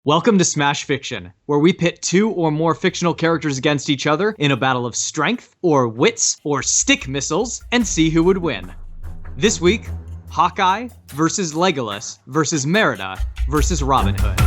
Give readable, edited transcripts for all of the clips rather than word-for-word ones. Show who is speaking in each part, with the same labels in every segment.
Speaker 1: Welcome to Smash Fiction, where we pit two or more fictional characters against each other in a battle of strength, or wits, or stick missiles, and see who would win. This week, Hawkeye versus Legolas versus Merida versus Robin Hood.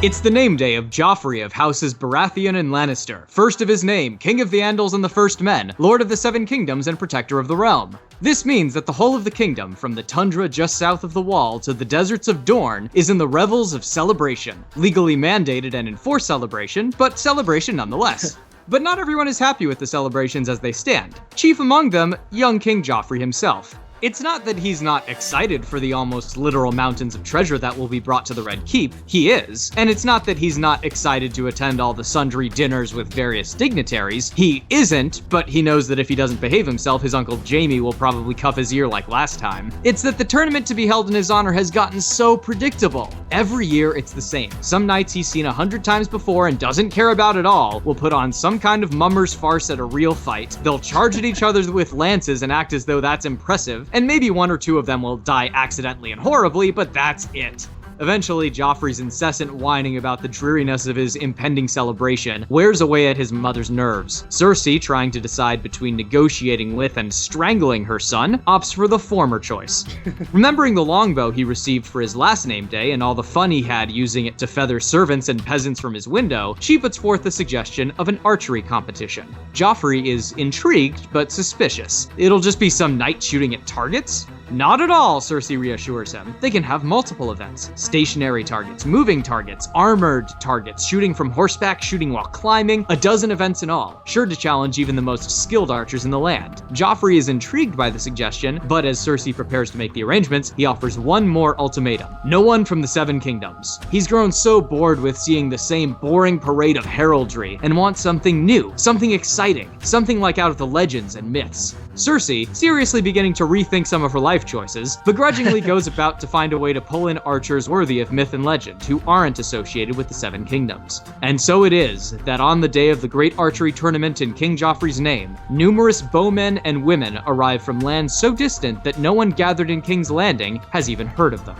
Speaker 1: It's the name day of Joffrey of Houses Baratheon and Lannister, first of his name, King of the Andals and the First Men, Lord of the Seven Kingdoms and Protector of the Realm. This means that the whole of the kingdom, from the tundra just south of the Wall to the deserts of Dorne, is in the revels of celebration. Legally mandated and enforced celebration, but celebration nonetheless. But not everyone is happy with the celebrations as they stand. Chief among them, young King Joffrey himself. It's not that he's not excited for the almost literal mountains of treasure that will be brought to the Red Keep, he is. And it's not that he's not excited to attend all the sundry dinners with various dignitaries, he isn't, but he knows that if he doesn't behave himself, his Uncle Jaime will probably cuff his ear like last time. It's that the tournament to be held in his honor has gotten so predictable. Every year it's the same. Some nights he's seen 100 times before and doesn't care about it all, will put on some kind of mummer's farce at a real fight, they'll charge at each other with lances and act as though that's impressive, and maybe one or two of them will die accidentally and horribly, but that's it. Eventually, Joffrey's incessant whining about the dreariness of his impending celebration wears away at his mother's nerves. Cersei, trying to decide between negotiating with and strangling her son, opts for the former choice. Remembering the longbow he received for his last name day and all the fun he had using it to feather servants and peasants from his window, she puts forth the suggestion of an archery competition. Joffrey is intrigued, but suspicious. It'll just be some knight shooting at targets? Not at all, Cersei reassures him. They can have multiple events. Stationary targets, moving targets, armored targets, shooting from horseback, shooting while climbing, a dozen events in all, sure to challenge even the most skilled archers in the land. Joffrey is intrigued by the suggestion, but as Cersei prepares to make the arrangements, he offers one more ultimatum. No one from the Seven Kingdoms. He's grown so bored with seeing the same boring parade of heraldry and wants something new, something exciting, something like out of the legends and myths. Cersei, seriously beginning to rethink some of her life choices, begrudgingly goes about to find a way to pull in archers worthy of myth and legend who aren't associated with the Seven Kingdoms. And so it is that on the day of the great archery tournament in King Joffrey's name, numerous bowmen and women arrive from lands so distant that no one gathered in King's Landing has even heard of them.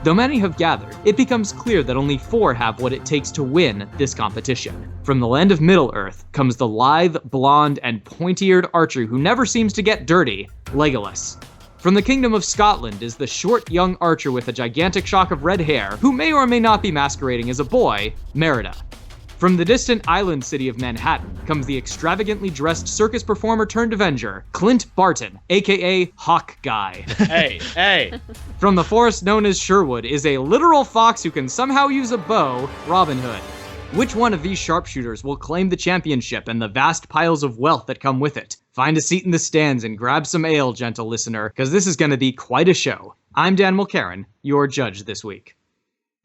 Speaker 1: Though many have gathered, it becomes clear that only 4 have what it takes to win this competition. From the land of Middle-earth comes the lithe, blonde, and pointy-eared archer who never seems to get dirty, Legolas. From the Kingdom of Scotland is the short young archer with a gigantic shock of red hair, who may or may not be masquerading as a boy, Merida. From the distant island city of Manhattan comes the extravagantly dressed circus performer turned Avenger, Clint Barton, aka Hawkeye.
Speaker 2: Hey.
Speaker 1: From the forest known as Sherwood is a literal fox who can somehow use a bow, Robin Hood. Which one of these sharpshooters will claim the championship and the vast piles of wealth that come with it? Find a seat in the stands and grab some ale, gentle listener, because this is going to be quite a show. I'm Dan Mulcairn, your judge this week.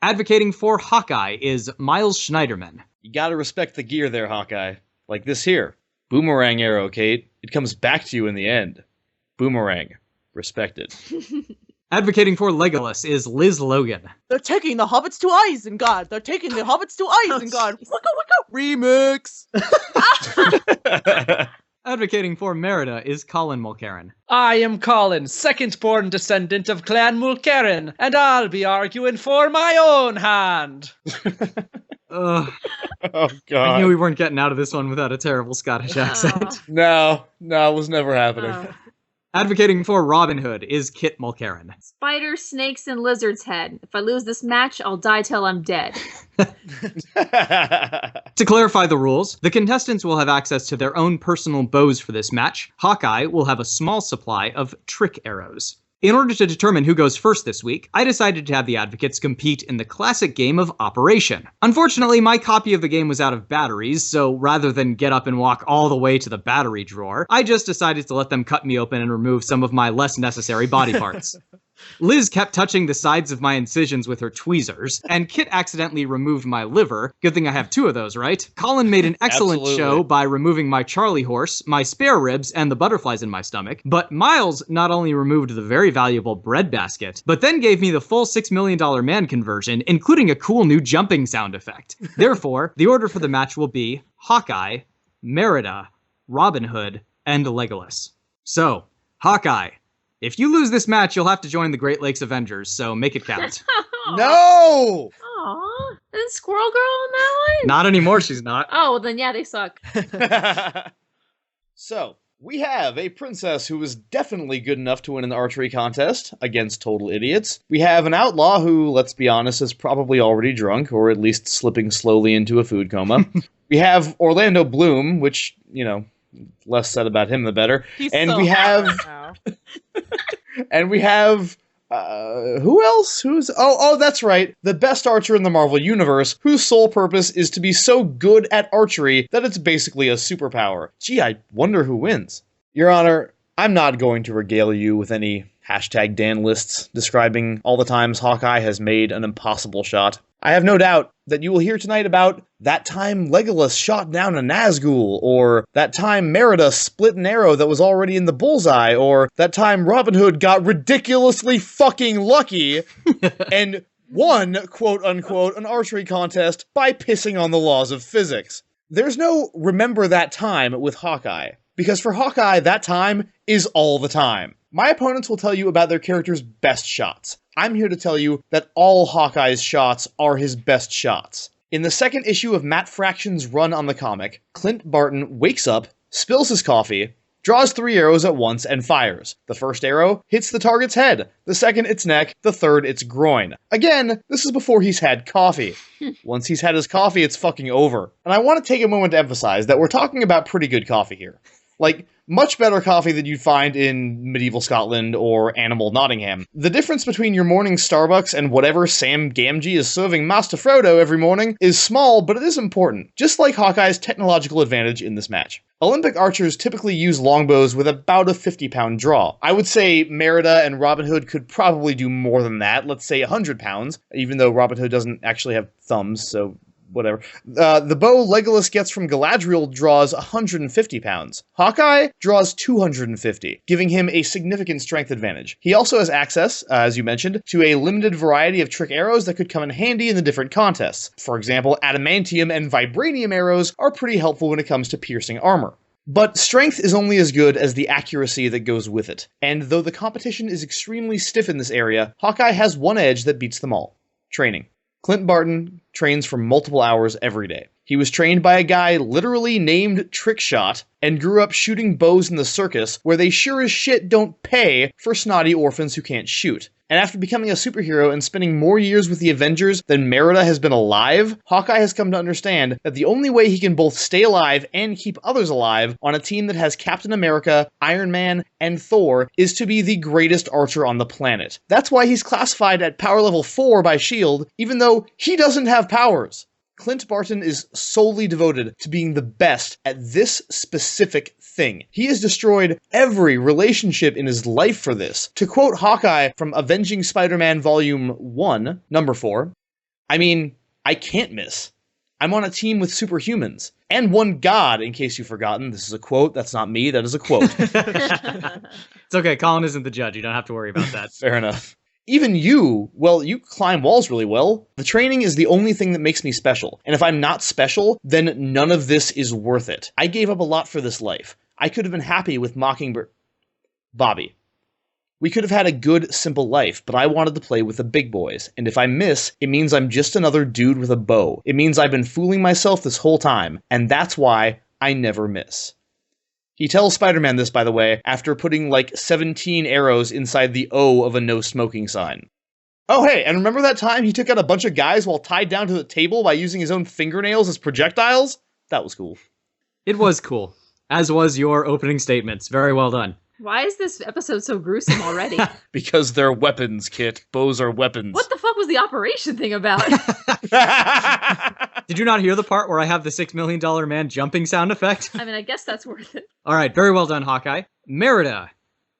Speaker 1: Advocating for Hawkeye is Miles Schneiderman.
Speaker 2: You gotta respect the gear there, Hawkeye. Like this here. Boomerang arrow, Kate. It comes back to you in the end. Boomerang. Respected.
Speaker 1: Advocating for Legolas is Liz Logan.
Speaker 3: They're taking the hobbits to Isengard. They're taking the hobbits to Isengard. Remix.
Speaker 1: Advocating for Merida is Colin Mulcairn.
Speaker 4: I am Colin, second-born descendant of Clan Mulcairn, and I'll be arguing for my own hand.
Speaker 1: Oh,
Speaker 2: God.
Speaker 1: I knew we weren't getting out of this one without a terrible Scottish accent.
Speaker 2: No, it was never happening.
Speaker 1: Advocating for Robin Hood is Kit Mulcairn.
Speaker 5: Spider, snakes, and lizard's head. If I lose this match, I'll die till I'm dead.
Speaker 1: To clarify the rules, the contestants will have access to their own personal bows for this match. Hawkeye will have a small supply of trick arrows. In order to determine who goes first this week, I decided to have the advocates compete in the classic game of Operation. Unfortunately, my copy of the game was out of batteries, so rather than get up and walk all the way to the battery drawer, I just decided to let them cut me open and remove some of my less necessary body parts. Liz kept touching the sides of my incisions with her tweezers, and Kit accidentally removed my liver. Good thing I have 2 of those, right? Colin made an excellent
Speaker 2: Absolutely.
Speaker 1: show by removing my Charlie horse, my spare ribs, and the butterflies in my stomach. But Miles not only removed the very valuable breadbasket, but then gave me the full $6 million man conversion, including a cool new jumping sound effect. Therefore, the order for the match will be Hawkeye, Merida, Robin Hood, and Legolas. So, Hawkeye, if you lose this match, you'll have to join the Great Lakes Avengers, so make it count.
Speaker 2: No!
Speaker 5: Aw. Isn't Squirrel Girl on that one?
Speaker 1: Not anymore, she's not.
Speaker 5: Oh, well then yeah, they suck.
Speaker 2: So, we have a princess who is definitely good enough to win an archery contest against total idiots. We have an outlaw who, let's be honest, is probably already drunk, or at least slipping slowly into a food coma. We have Orlando Bloom, which, you know, less said about him the better.
Speaker 3: He's
Speaker 2: And
Speaker 3: so
Speaker 2: we have-
Speaker 3: hot now.
Speaker 2: And we have... who else? That's right. The best archer in the Marvel Universe, whose sole purpose is to be so good at archery that it's basically a superpower. Gee, I wonder who wins. Your Honor, I'm not going to regale you with any #Dan lists describing all the times Hawkeye has made an impossible shot. I have no doubt that you will hear tonight about that time Legolas shot down a Nazgul, or that time Merida split an arrow that was already in the bullseye, or that time Robin Hood got ridiculously fucking lucky and won, quote-unquote, an archery contest by pissing on the laws of physics. There's no remember that time with Hawkeye, because for Hawkeye, that time is all the time. My opponents will tell you about their character's best shots. I'm here to tell you that all Hawkeye's shots are his best shots. In the second issue of Matt Fraction's run on the comic, Clint Barton wakes up, spills his coffee, draws 3 arrows at once, and fires. The first arrow hits the target's head, the second its neck, the third its groin. Again, this is before he's had coffee. Once he's had his coffee, it's fucking over. And I want to take a moment to emphasize that we're talking about pretty good coffee here. Like, much better coffee than you'd find in medieval Scotland or Animal Nottingham. The difference between your morning Starbucks and whatever Sam Gamgee is serving Master Frodo every morning is small, but it is important, just like Hawkeye's technological advantage in this match. Olympic archers typically use longbows with about a 50-pound draw. I would say Merida and Robin Hood could probably do more than that, let's say 100 pounds, even though Robin Hood doesn't actually have thumbs, so whatever. The bow Legolas gets from Galadriel draws 150 pounds. Hawkeye draws 250, giving him a significant strength advantage. He also has access, as you mentioned, to a limited variety of trick arrows that could come in handy in the different contests. For example, adamantium and vibranium arrows are pretty helpful when it comes to piercing armor. But strength is only as good as the accuracy that goes with it. And though the competition is extremely stiff in this area, Hawkeye has one edge that beats them all: training. Clint Barton trains for multiple hours every day. He was trained by a guy literally named Trickshot and grew up shooting bows in the circus, where they sure as shit don't pay for snotty orphans who can't shoot. And after becoming a superhero and spending more years with the Avengers than Merida has been alive, Hawkeye has come to understand that the only way he can both stay alive and keep others alive on a team that has Captain America, Iron Man, and Thor is to be the greatest archer on the planet. That's why he's classified at power level 4 by S.H.I.E.L.D., even though he doesn't have powers. Clint Barton is solely devoted to being the best at this specific thing. He has destroyed every relationship in his life for this. To quote Hawkeye from Avenging Spider-Man Volume 1, number 4, I mean, I can't miss. I'm on a team with superhumans. And one god, in case you've forgotten. This is a quote. That's not me. That is a quote.
Speaker 1: It's okay, Colin isn't the judge. You don't have to worry about that.
Speaker 2: Fair enough. Even you, well, you climb walls really well. The training is the only thing that makes me special. And if I'm not special, then none of this is worth it. I gave up a lot for this life. I could have been happy with Mockingbird. Bobby. We could have had a good, simple life, but I wanted to play with the big boys. And if I miss, it means I'm just another dude with a bow. It means I've been fooling myself this whole time. And that's why I never miss. He tells Spider-Man this, by the way, after putting like 17 arrows inside the O of a no smoking sign. Oh hey, and remember that time he took out a bunch of guys while tied down to the table by using his own fingernails as projectiles? That was cool.
Speaker 1: It was cool, as was your opening statements. Very well done.
Speaker 5: Why is this episode so gruesome already?
Speaker 2: Because they're weapons, Kit. Bows are weapons.
Speaker 5: What the fuck was the operation thing about?
Speaker 1: Did you not hear the part where I have the $6 million man jumping sound effect?
Speaker 5: I mean, I guess that's worth it.
Speaker 1: All right, very well done, Hawkeye. Merida.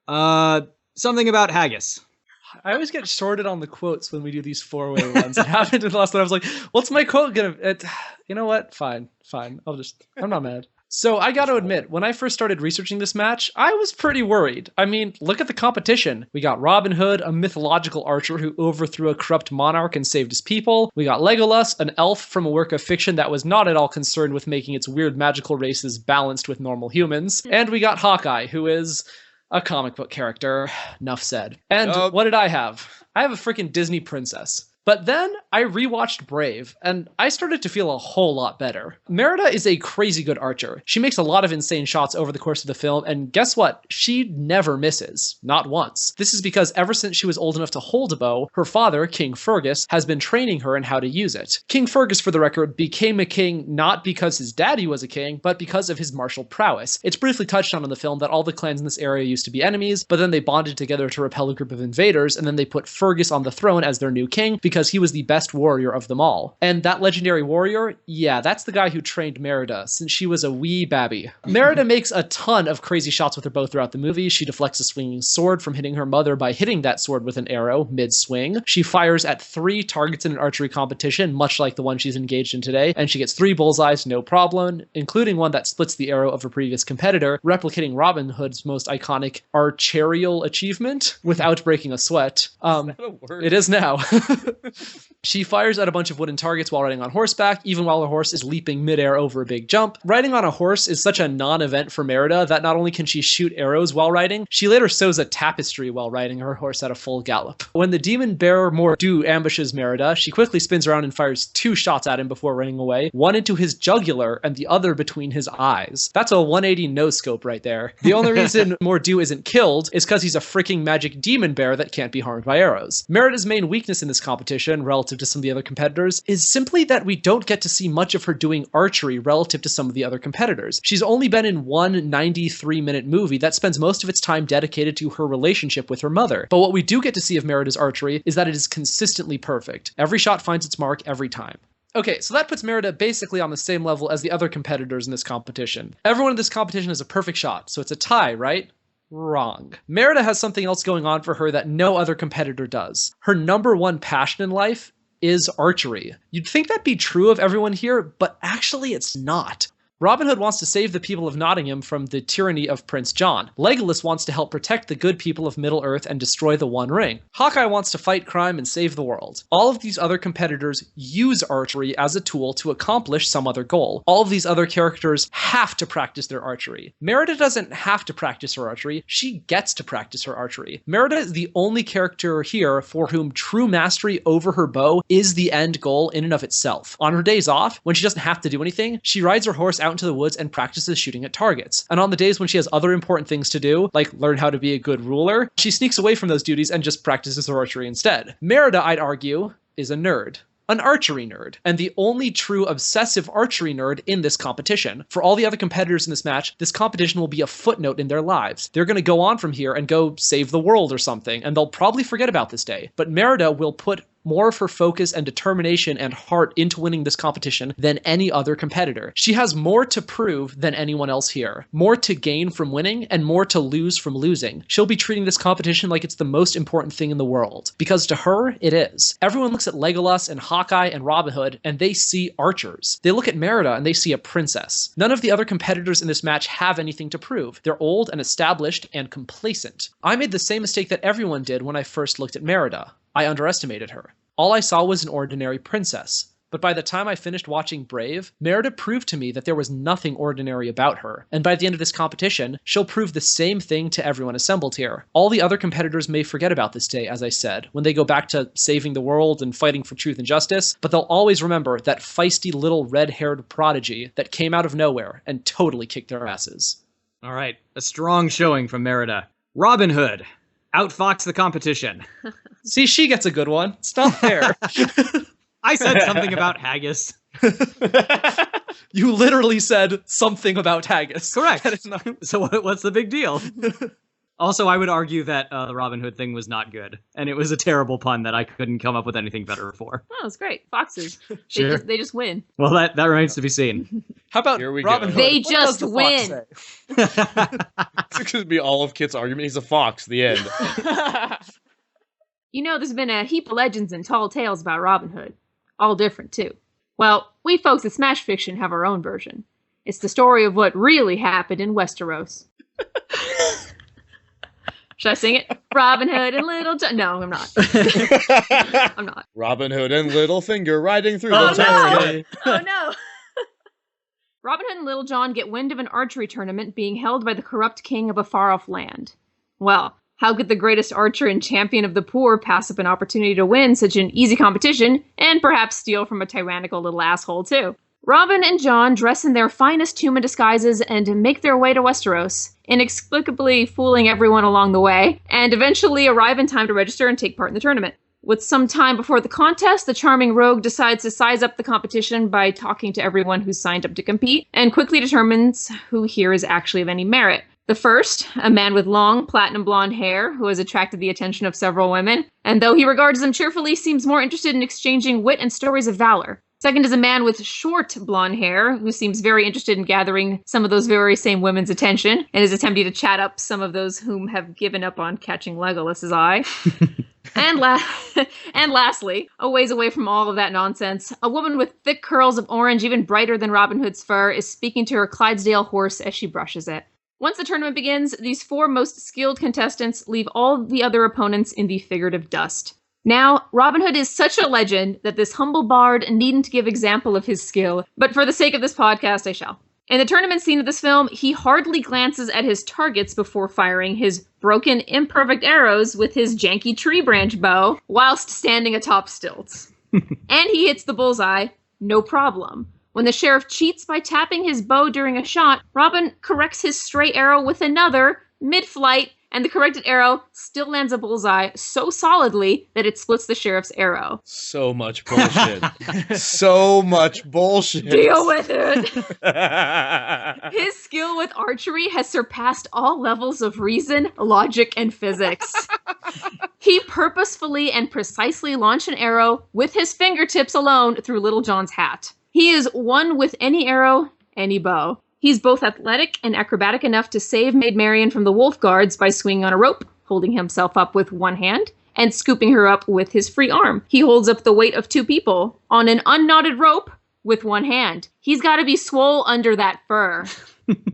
Speaker 1: Something about haggis.
Speaker 4: I always get shorted on the quotes when we do these 4-way ones. It happened in the last one. I was like, what's my quote gonna... You know what? Fine. I'm not mad. So I gotta admit, when I first started researching this match, I was pretty worried. I mean, look at the competition. We got Robin Hood, a mythological archer who overthrew a corrupt monarch and saved his people. We got Legolas, an elf from a work of fiction that was not at all concerned with making its weird magical races balanced with normal humans. And we got Hawkeye, who is a comic book character. Enough said. And what did I have? I have a freaking Disney princess. But then I rewatched Brave, and I started to feel a whole lot better. Merida is a crazy good archer. She makes a lot of insane shots over the course of the film, and guess what? She never misses. Not once. This is because ever since she was old enough to hold a bow, her father, King Fergus, has been training her in how to use it. King Fergus, for the record, became a king not because his daddy was a king, but because of his martial prowess. It's briefly touched on in the film that all the clans in this area used to be enemies, but then they bonded together to repel a group of invaders, and then they put Fergus on the throne as their new king because he was the best warrior of them all. And that legendary warrior, yeah, that's the guy who trained Merida since she was a wee babby. Merida makes a ton of crazy shots with her bow throughout the movie. She deflects a swinging sword from hitting her mother by hitting that sword with an arrow mid-swing. She fires at 3 targets in an archery competition, much like the one she's engaged in today, and she gets 3 bullseyes, no problem, including one that splits the arrow of her previous competitor, replicating Robin Hood's most iconic archerial achievement without breaking a sweat.
Speaker 2: Is that a word?
Speaker 4: It is now. She fires at a bunch of wooden targets while riding on horseback, even while her horse is leaping midair over a big jump. Riding on a horse is such a non-event for Merida that not only can she shoot arrows while riding, she later sews a tapestry while riding her horse at a full gallop. When the demon bearer Mordu ambushes Merida, she quickly spins around and fires 2 shots at him before running away, one into his jugular and the other between his eyes. That's a 180 no-scope right there. The only reason Mordu isn't killed is because he's a freaking magic demon bear that can't be harmed by arrows. Merida's main weakness in this competition, relative to some of the other competitors, is simply that we don't get to see much of her doing archery relative to some of the other competitors. She's only been in one 93-minute movie that spends most of its time dedicated to her relationship with her mother. But what we do get to see of Merida's archery is that it is consistently perfect. Every shot finds its mark every time. Okay, so that puts Merida basically on the same level as the other competitors in this competition. Everyone in this competition has a perfect shot, so it's a tie, right? Wrong. Merida has something else going on for her that no other competitor does. Her number one passion in life is archery. You'd think that'd be true of everyone here, but actually it's not. Robin Hood wants to save the people of Nottingham from the tyranny of Prince John. Legolas wants to help protect the good people of Middle-earth and destroy the One Ring. Hawkeye wants to fight crime and save the world. All of these other competitors use archery as a tool to accomplish some other goal. All of these other characters have to practice their archery. Merida doesn't have to practice her archery, she gets to practice her archery. Merida is the only character here for whom true mastery over her bow is the end goal in and of itself. On her days off, when she doesn't have to do anything, she rides her horse out into the woods and practices shooting at targets. And on the days when she has other important things to do, like learn how to be a good ruler, she sneaks away from those duties and just practices her archery instead. Merida, I'd argue, is a nerd. An archery nerd, and the only true obsessive archery nerd in this competition. For all the other competitors in this match, this competition will be a footnote in their lives. They're going to go on from here and go save the world or something, and they'll probably forget about this day. But Merida will put more of her focus and determination and heart into winning this competition than any other competitor. She has more to prove than anyone else here. More to gain from winning and more to lose from losing. She'll be treating this competition like it's the most important thing in the world. Because to her, it is. Everyone looks at Legolas and Hawkeye and Robin Hood and they see archers. They look at Merida and they see a princess. None of the other competitors in this match have anything to prove. They're old and established and complacent. I made the same mistake that everyone did when I first looked at Merida. I underestimated her. All I saw was an ordinary princess. But by the time I finished watching Brave, Merida proved to me that there was nothing ordinary about her. And by the end of this competition, she'll prove the same thing to everyone assembled here. All the other competitors may forget about this day, as I said, when they go back to saving the world and fighting for truth and justice, but they'll always remember that feisty little red-haired prodigy that came out of nowhere and totally kicked their asses.
Speaker 1: All right, a strong showing from Merida. Robin Hood outfoxed the competition.
Speaker 4: See, she gets a good one. It's not fair.
Speaker 1: I said something about haggis.
Speaker 4: You literally said something about haggis.
Speaker 1: Correct.
Speaker 4: That is not...
Speaker 1: So what's the big deal? Also, I would argue that the Robin Hood thing was not good, and it was a terrible pun that I couldn't come up with anything better for.
Speaker 5: Oh, it's great. Foxes.
Speaker 1: Sure.
Speaker 5: They just win.
Speaker 1: Well, that remains to be seen.
Speaker 4: How about
Speaker 2: Here we
Speaker 4: Robin
Speaker 2: go.
Speaker 4: Hood?
Speaker 5: They
Speaker 4: What does
Speaker 5: just
Speaker 4: the fox
Speaker 5: win.
Speaker 4: say?
Speaker 2: It's going to be all of Kit's argument. He's a fox. The end.
Speaker 5: You know, there's been a heap of legends and tall tales about Robin Hood. All different, too. Well, we folks at Smash Fiction have our own version. It's the story of what really happened in Westeros. Should I sing it? Robin Hood and Little John. No, I'm not. I'm not.
Speaker 2: Robin Hood and Littlefinger riding through
Speaker 5: Oh,
Speaker 2: the
Speaker 5: no!
Speaker 2: town.
Speaker 5: Oh, no! Robin Hood and Little John get wind of an archery tournament being held by the corrupt king of a far-off land. Well, how could the greatest archer and champion of the poor pass up an opportunity to win such an easy competition, and perhaps steal from a tyrannical little asshole, too? Robin and John dress in their finest human disguises and make their way to Westeros, inexplicably fooling everyone along the way, and eventually arrive in time to register and take part in the tournament. With some time before the contest, the charming rogue decides to size up the competition by talking to everyone who's signed up to compete, and quickly determines who here is actually of any merit. The first, a man with long, platinum blonde hair who has attracted the attention of several women, and though he regards them cheerfully, seems more interested in exchanging wit and stories of valor. Second is a man with short blonde hair who seems very interested in gathering some of those very same women's attention and is attempting to chat up some of those whom have given up on catching Legolas's eye. And lastly, a ways away from all of that nonsense, a woman with thick curls of orange even brighter than Robin Hood's fur is speaking to her Clydesdale horse as she brushes it. Once the tournament begins, these four most skilled contestants leave all the other opponents in the figurative dust. Now, Robin Hood is such a legend that this humble bard needn't give example of his skill, but for the sake of this podcast, I shall. In the tournament scene of this film, he hardly glances at his targets before firing his broken, imperfect arrows with his janky tree branch bow whilst standing atop stilts. And he hits the bullseye, no problem. When the sheriff cheats by tapping his bow during a shot, Robin corrects his stray arrow with another, mid-flight, and the corrected arrow still lands a bullseye so solidly that it splits the sheriff's arrow.
Speaker 2: So much bullshit. So much bullshit.
Speaker 5: Deal with it! His skill with archery has surpassed all levels of reason, logic, and physics. He purposefully and precisely launched an arrow with his fingertips alone through Little John's hat. He is one with any arrow, any bow. He's both athletic and acrobatic enough to save Maid Marian from the wolf guards by swinging on a rope, holding himself up with one hand, and scooping her up with his free arm. He holds up the weight of two people on an unknotted rope with one hand. He's got to be swole under that fur.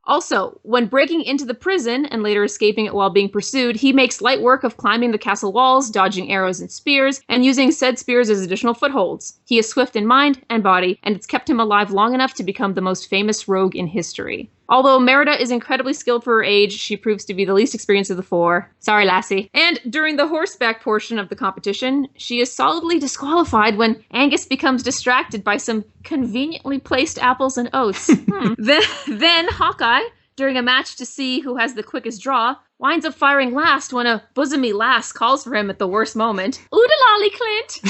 Speaker 5: Also, when breaking into the prison and later escaping it while being pursued, he makes light work of climbing the castle walls, dodging arrows and spears, and using said spears as additional footholds. He is swift in mind and body, and it's kept him alive long enough to become the most famous rogue in history. Although Merida is incredibly skilled for her age, she proves to be the least experienced of the four. Sorry, lassie. And during the horseback portion of the competition, she is solidly disqualified when Angus becomes distracted by some conveniently placed apples and oats. Then Hawkeye, during a match to see who has the quickest draw, winds up firing last when a bosomy lass calls for him at the worst moment. Oodalolly, Clint!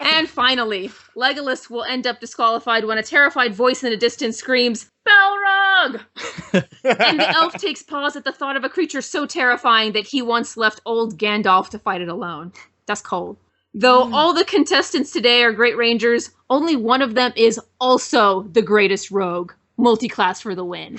Speaker 5: And finally, Legolas will end up disqualified when a terrified voice in the distance screams, Balrog! And the elf takes pause at the thought of a creature so terrifying that he once left old Gandalf to fight it alone. That's cold. Though all the contestants today are great rangers, only one of them is also the greatest rogue. Multi-class for the win.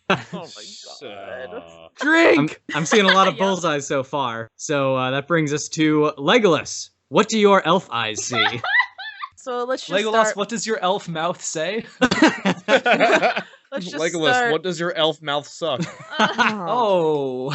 Speaker 3: Oh my god. Drink!
Speaker 1: I'm seeing a lot of bullseyes so far. So that brings us to Legolas. What do your elf eyes see?
Speaker 3: So let's just
Speaker 4: Legolas,
Speaker 3: start.
Speaker 4: what does your elf mouth say?
Speaker 3: Let's just
Speaker 2: Legolas,
Speaker 3: start.
Speaker 2: what does your elf mouth suck?
Speaker 4: Oh.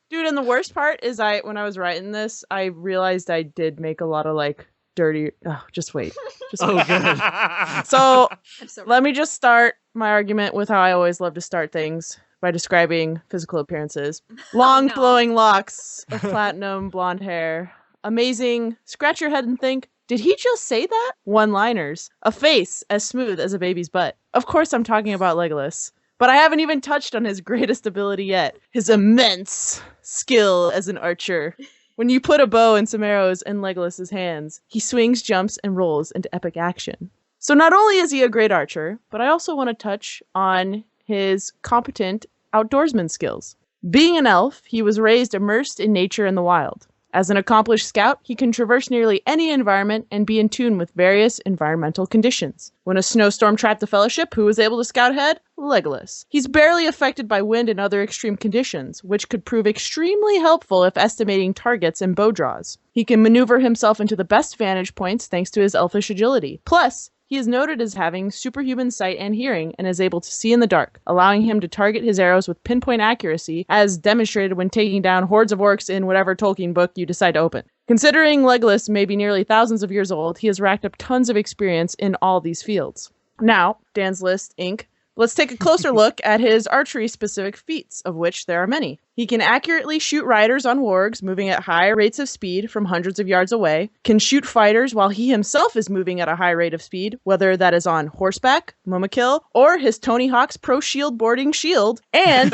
Speaker 3: Dude, and the worst part is when I was writing this, I realized I did make a lot of dirty. Oh, just wait.
Speaker 1: Oh, good.
Speaker 3: So
Speaker 5: I'm so
Speaker 3: let me just start my argument with how I always love to start things by describing physical appearances. Long
Speaker 5: no.
Speaker 3: flowing locks of platinum blonde hair. Amazing. Scratch your head and think, did he just say that? One-liners. A face as smooth as a baby's butt. Of course I'm talking about Legolas. But I haven't even touched on his greatest ability yet. His immense skill as an archer. When you put a bow and some arrows in Legolas's hands, he swings, jumps, and rolls into epic action. So not only is he a great archer, but I also want to touch on his competent outdoorsman skills. Being an elf, he was raised immersed in nature and the wild. As an accomplished scout, he can traverse nearly any environment and be in tune with various environmental conditions. When a snowstorm trapped the Fellowship, who was able to scout ahead? Legolas. He's barely affected by wind and other extreme conditions, which could prove extremely helpful if estimating targets and bow draws. He can maneuver himself into the best vantage points thanks to his elfish agility. Plus, he is noted as having superhuman sight and hearing and is able to see in the dark, allowing him to target his arrows with pinpoint accuracy, as demonstrated when taking down hordes of orcs in whatever Tolkien book you decide to open. Considering Legolas may be nearly thousands of years old, he has racked up tons of experience in all these fields. Now, Dan's List, Inc. Let's take a closer look at his archery-specific feats, of which there are many. He can accurately shoot riders on wargs moving at high rates of speed from hundreds of yards away, can shoot fighters while he himself is moving at a high rate of speed, whether that is on horseback, Momokill, or his Tony Hawk's Pro Shield boarding shield, and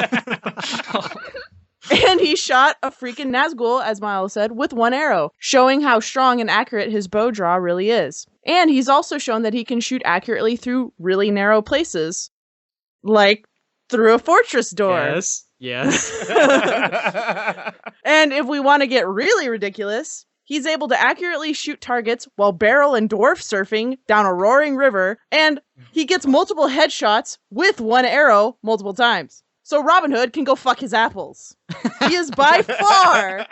Speaker 3: he shot a freaking Nazgul, as Miles said, with one arrow, showing how strong and accurate his bow draw really is. And he's also shown that he can shoot accurately through really narrow places, like through a fortress door.
Speaker 1: Yes.
Speaker 3: And if we want to get really ridiculous, he's able to accurately shoot targets while barrel and dwarf surfing down a roaring river, and he gets multiple headshots with one arrow multiple times. So Robin Hood can go fuck his apples. He is by far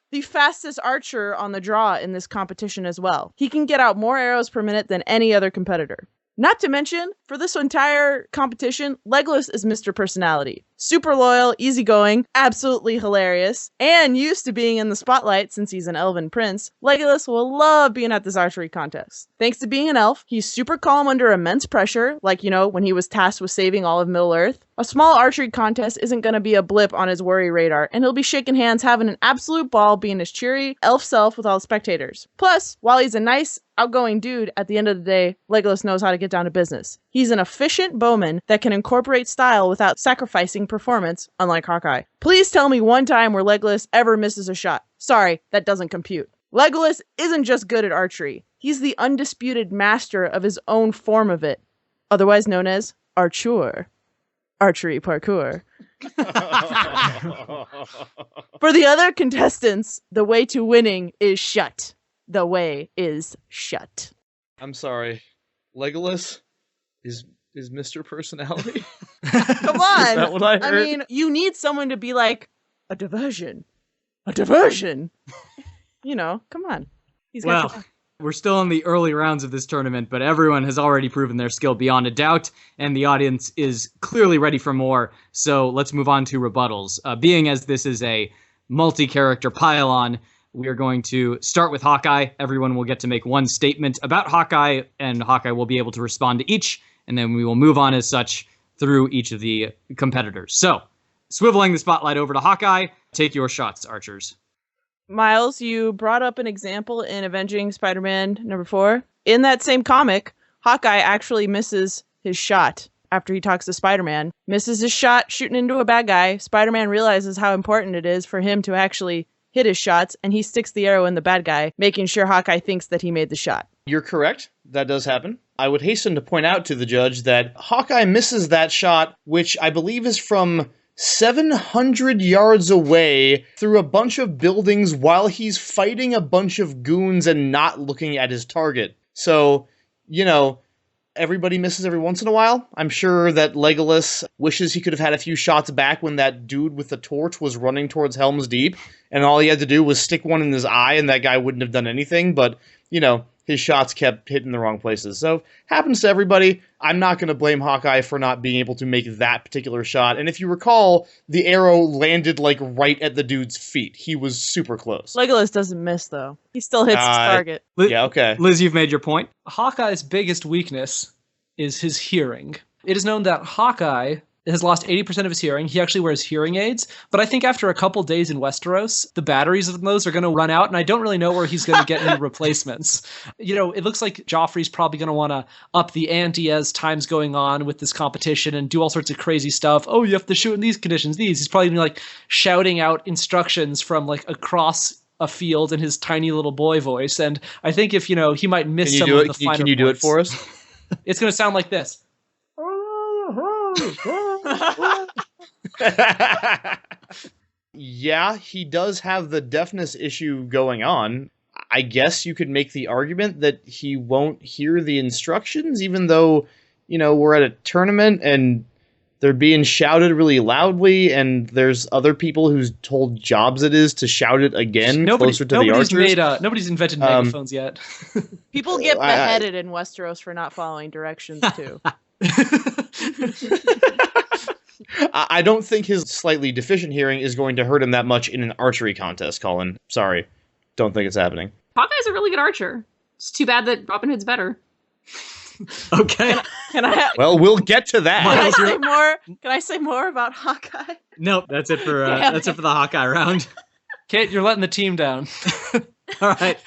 Speaker 3: the fastest archer on the draw in this competition as well. He can get out more arrows per minute than any other competitor. Not to mention, for this entire competition, Legolas is Mr. Personality. Super loyal, easygoing, absolutely hilarious, and used to being in the spotlight since he's an elven prince, Legolas will love being at this archery contest. Thanks to being an elf, he's super calm under immense pressure, like, when he was tasked with saving all of Middle-earth. A small archery contest isn't going to be a blip on his worry radar, and he'll be shaking hands having an absolute ball being his cheery elf self with all the spectators. Plus, while he's a nice, outgoing dude, at the end of the day, Legolas knows how to get down to business. He's an efficient bowman that can incorporate style without sacrificing performance, unlike Hawkeye. Please tell me one time where Legolas ever misses a shot. Sorry, that doesn't compute. Legolas isn't just good at archery. He's the undisputed master of his own form of it, otherwise known as archer. Archery parkour. For the other contestants, the way to winning is shut. The way is shut.
Speaker 2: I'm sorry. Legolas is Mr. Personality?
Speaker 3: Come on.
Speaker 2: Is that what I heard?
Speaker 3: I mean, you need someone to be like, a diversion. A diversion. Come on. He's got
Speaker 1: Well, we're still in the early rounds of this tournament, but everyone has already proven their skill beyond a doubt, and the audience is clearly ready for more. So let's move on to rebuttals. Being as this is a multi-character pile-on, we are going to start with Hawkeye. Everyone will get to make one statement about Hawkeye, and Hawkeye will be able to respond to each, and then we will move on as such through each of the competitors. So, swiveling the spotlight over to Hawkeye, take your shots, archers.
Speaker 3: Miles, you brought up an example in Avenging Spider-Man #4. In that same comic, Hawkeye actually misses his shot after he talks to Spider-Man. Misses his shot shooting into a bad guy. Spider-Man realizes how important it is for him to actually hit his shots, and he sticks the arrow in the bad guy, making sure Hawkeye thinks that he made the shot.
Speaker 2: You're correct. That does happen. I would hasten to point out to the judge that Hawkeye misses that shot, which I believe is from 700 yards away through a bunch of buildings while he's fighting a bunch of goons and not looking at his target. So, everybody misses every once in a while. I'm sure that Legolas wishes he could have had a few shots back when that dude with the torch was running towards Helm's Deep, and all he had to do was stick one in his eye and that guy wouldn't have done anything, but, his shots kept hitting the wrong places. So, happens to everybody. I'm not going to blame Hawkeye for not being able to make that particular shot. And if you recall, the arrow landed, right at the dude's feet. He was super close.
Speaker 3: Legolas doesn't miss, though. He still hits his target.
Speaker 2: Yeah, okay.
Speaker 1: Liz, you've made your point.
Speaker 4: Hawkeye's biggest weakness is his hearing. It is known that Hawkeye has lost 80% of his hearing. He actually wears hearing aids, but I think after a couple days in Westeros, the batteries of those are going to run out, and I don't really know where he's going to get any replacements. It looks like Joffrey's probably going to want to up the ante as time's going on with this competition and do all sorts of crazy stuff. Oh, you have to shoot in these conditions, these. He's probably going to be shouting out instructions from across a field in his tiny little boy voice, and I think if, he might miss some of the finer
Speaker 2: Can you do it for us?
Speaker 4: It's going to sound like this.
Speaker 2: Yeah, he does have the deafness issue going on. I guess you could make the argument that he won't hear the instructions, even though, we're at a tournament and they're being shouted really loudly, and there's other people whose whole jobs it is to shout it again closer to the archers.
Speaker 4: Nobody's invented megaphones yet.
Speaker 3: People get beheaded in Westeros for not following directions, too.
Speaker 2: I don't think his slightly deficient hearing is going to hurt him that much in an archery contest, Colin. Sorry. Don't think it's happening.
Speaker 5: Hawkeye's a really good archer. It's too bad that Robin Hood's better.
Speaker 1: Okay.
Speaker 2: Well, we'll get to that.
Speaker 3: Can I say more about Hawkeye?
Speaker 1: Nope, that's it for the Hawkeye round.
Speaker 4: Kate, you're letting the team down.
Speaker 1: All right.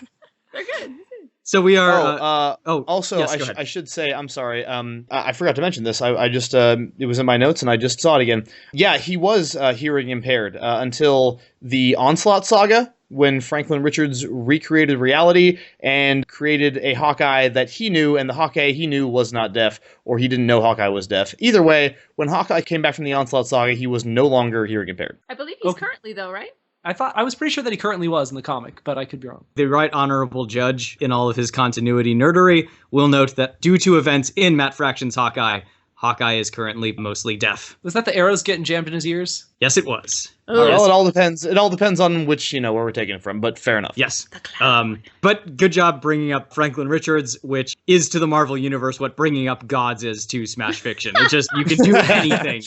Speaker 5: They're good.
Speaker 1: So we are.
Speaker 2: Also,
Speaker 1: yes,
Speaker 2: I should say, I'm sorry. I forgot to mention this. I just it was in my notes and I just saw it again. Yeah, he was hearing impaired until the Onslaught saga, when Franklin Richards recreated reality and created a Hawkeye that he knew, and the Hawkeye he knew was not deaf, or he didn't know Hawkeye was deaf. Either way, when Hawkeye came back from the Onslaught saga, he was no longer hearing impaired.
Speaker 5: I believe he's currently, though, right?
Speaker 4: I was pretty sure that he currently was in the comic, but I could be wrong.
Speaker 1: The right honorable judge in all of his continuity nerdery will note that due to events in Matt Fraction's Hawkeye is currently mostly deaf.
Speaker 4: Was that the arrows getting jammed in his ears?
Speaker 1: Yes, it was.
Speaker 2: Oh, well, it all depends. It all depends on which, where we're taking it from, but fair enough.
Speaker 1: Yes. But good job bringing up Franklin Richards, which is to the Marvel Universe what bringing up gods is to Smash Fiction. It's just, you can do anything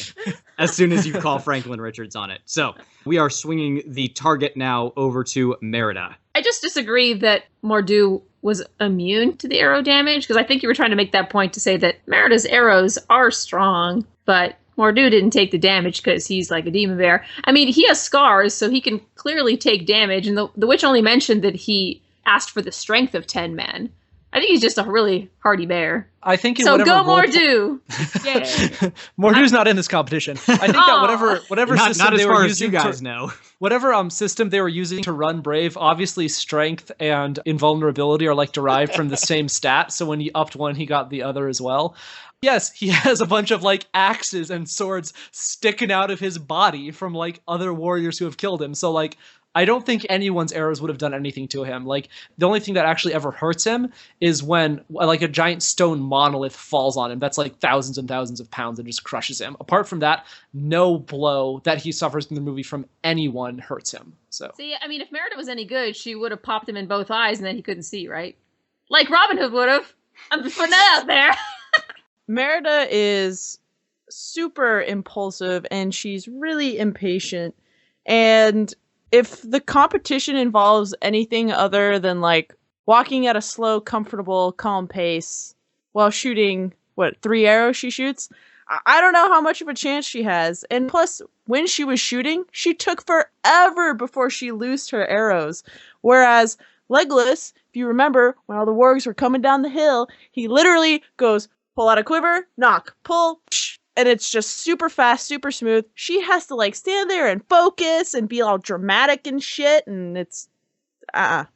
Speaker 1: as soon as you call Franklin Richards on it. So we are swinging the target now over to Merida.
Speaker 5: I just disagree that Mor'du was immune to the arrow damage, because I think you were trying to make that point to say that Merida's arrows are strong, but Mor'du didn't take the damage because he's like a demon bear. I mean, he has scars, so he can clearly take damage, and the witch only mentioned that he asked for the strength of 10 men. I think he's just a really hardy bear.
Speaker 4: I think in
Speaker 5: so
Speaker 4: whatever
Speaker 5: go Mor'du! Yay!
Speaker 4: Mor'du's not in this competition. I think that whatever system
Speaker 1: not as
Speaker 4: they
Speaker 1: far
Speaker 4: were
Speaker 1: as you
Speaker 4: using
Speaker 1: guys know.
Speaker 4: Whatever system they were using to run Brave, obviously strength and invulnerability are like derived from the same stat. So when he upped one, he got the other as well. Yes, he has a bunch of like axes and swords sticking out of his body from like other warriors who have killed him. So like, I don't think anyone's arrows would have done anything to him. Like, the only thing that actually ever hurts him is when like a giant stone monolith falls on him. That's like thousands and thousands of pounds and just crushes him. Apart from that, no blow that he suffers in the movie from anyone hurts him. So
Speaker 5: see, I mean, if Merida was any good, she would have popped him in both eyes and then he couldn't see, right? Like Robin Hood would have. I'm just putting that out there.
Speaker 3: Merida is super impulsive and she's really impatient. And if the competition involves anything other than like walking at a slow, comfortable, calm pace while shooting, 3 arrows she shoots? I don't know how much of a chance she has. And plus, when she was shooting, she took forever before she loosed her arrows. Whereas Legolas, if you remember, when all the wargs were coming down the hill, he literally goes, pull out a quiver, knock, pull, psh, and it's just super fast, super smooth. She has to like stand there and focus and be all dramatic and shit, and it's not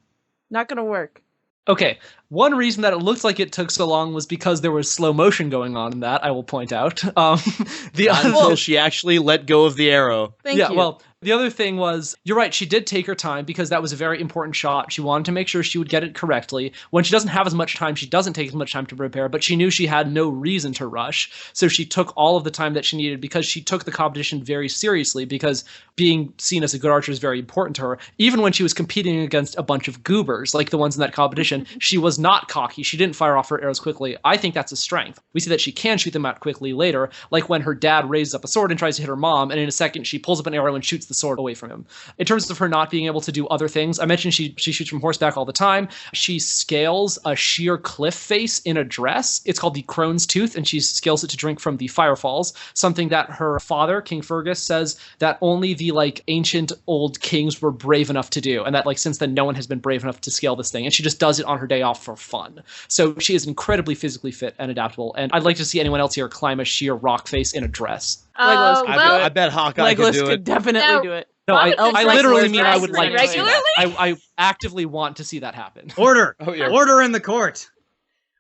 Speaker 3: gonna work.
Speaker 4: Okay, one reason that it looked like it took so long was because there was slow motion going on in that, I will point out.
Speaker 2: Until she actually let go of the arrow.
Speaker 3: Thank you.
Speaker 4: Well, the other thing was, you're right, she did take her time because that was a very important shot. She wanted to make sure she would get it correctly. When she doesn't have as much time, she doesn't take as much time to prepare, but she knew she had no reason to rush. So she took all of the time that she needed because she took the competition very seriously, because being seen as a good archer is very important to her. Even when she was competing against a bunch of goobers, like the ones in that competition, she was not cocky. She didn't fire off her arrows quickly. I think that's a strength. We see that she can shoot them out quickly later, like when her dad raises up a sword and tries to hit her mom, and in a second she pulls up an arrow and shoots the sword away from him. In terms of her not being able to do other things, I mentioned she shoots from horseback all the time. She scales a sheer cliff face in a dress. It's called the Crone's Tooth, and she scales it to drink from the Firefalls, something that her father, King Fergus, says that only the like ancient old kings were brave enough to do, and that like since then no one has been brave enough to scale this thing, and she just does it on her day off for fun. So she is incredibly physically fit and adaptable, and I'd like to see anyone else here climb a sheer rock face in a dress.
Speaker 2: I bet Hawkeye
Speaker 3: Legolas
Speaker 2: could do
Speaker 3: could
Speaker 2: it.
Speaker 3: definitely do it.
Speaker 4: No, I literally mean I would like to see
Speaker 5: regularly.
Speaker 4: that. I actively want to see that happen.
Speaker 1: Order!
Speaker 2: Oh, yeah.
Speaker 1: Order in the court!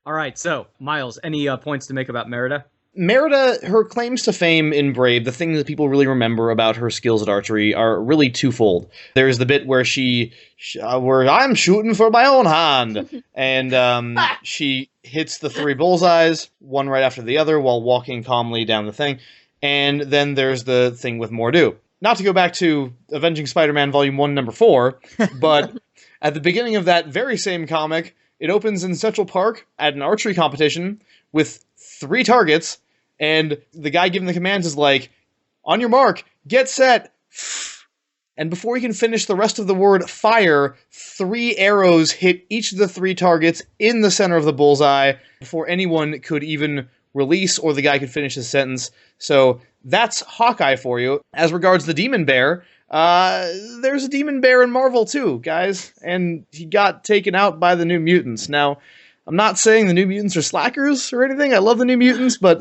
Speaker 1: All right, so, Miles, any points to make about Merida?
Speaker 2: Merida, her claims to fame in Brave, the thing that people really remember about her skills at archery are really twofold. There's the bit where where I'm shooting for my own hand, and she hits the 3 bullseyes, one right after the other, while walking calmly down the thing. And then there's the thing with Mor'du. Not to go back to Avenging Spider-Man Volume 1, Number 4, but at the beginning of that very same comic, it opens in Central Park at an archery competition with 3 targets, and the guy giving the commands is like, on your mark, get set, and before he can finish the rest of the word fire, 3 arrows hit each of the 3 targets in the center of the bullseye before anyone could even release or the guy could finish his sentence. So that's Hawkeye for you. As regards the Demon Bear, there's a Demon Bear in Marvel too, guys, and he got taken out by the New Mutants. Now, I'm not saying the New Mutants are slackers or anything. I love the New Mutants, but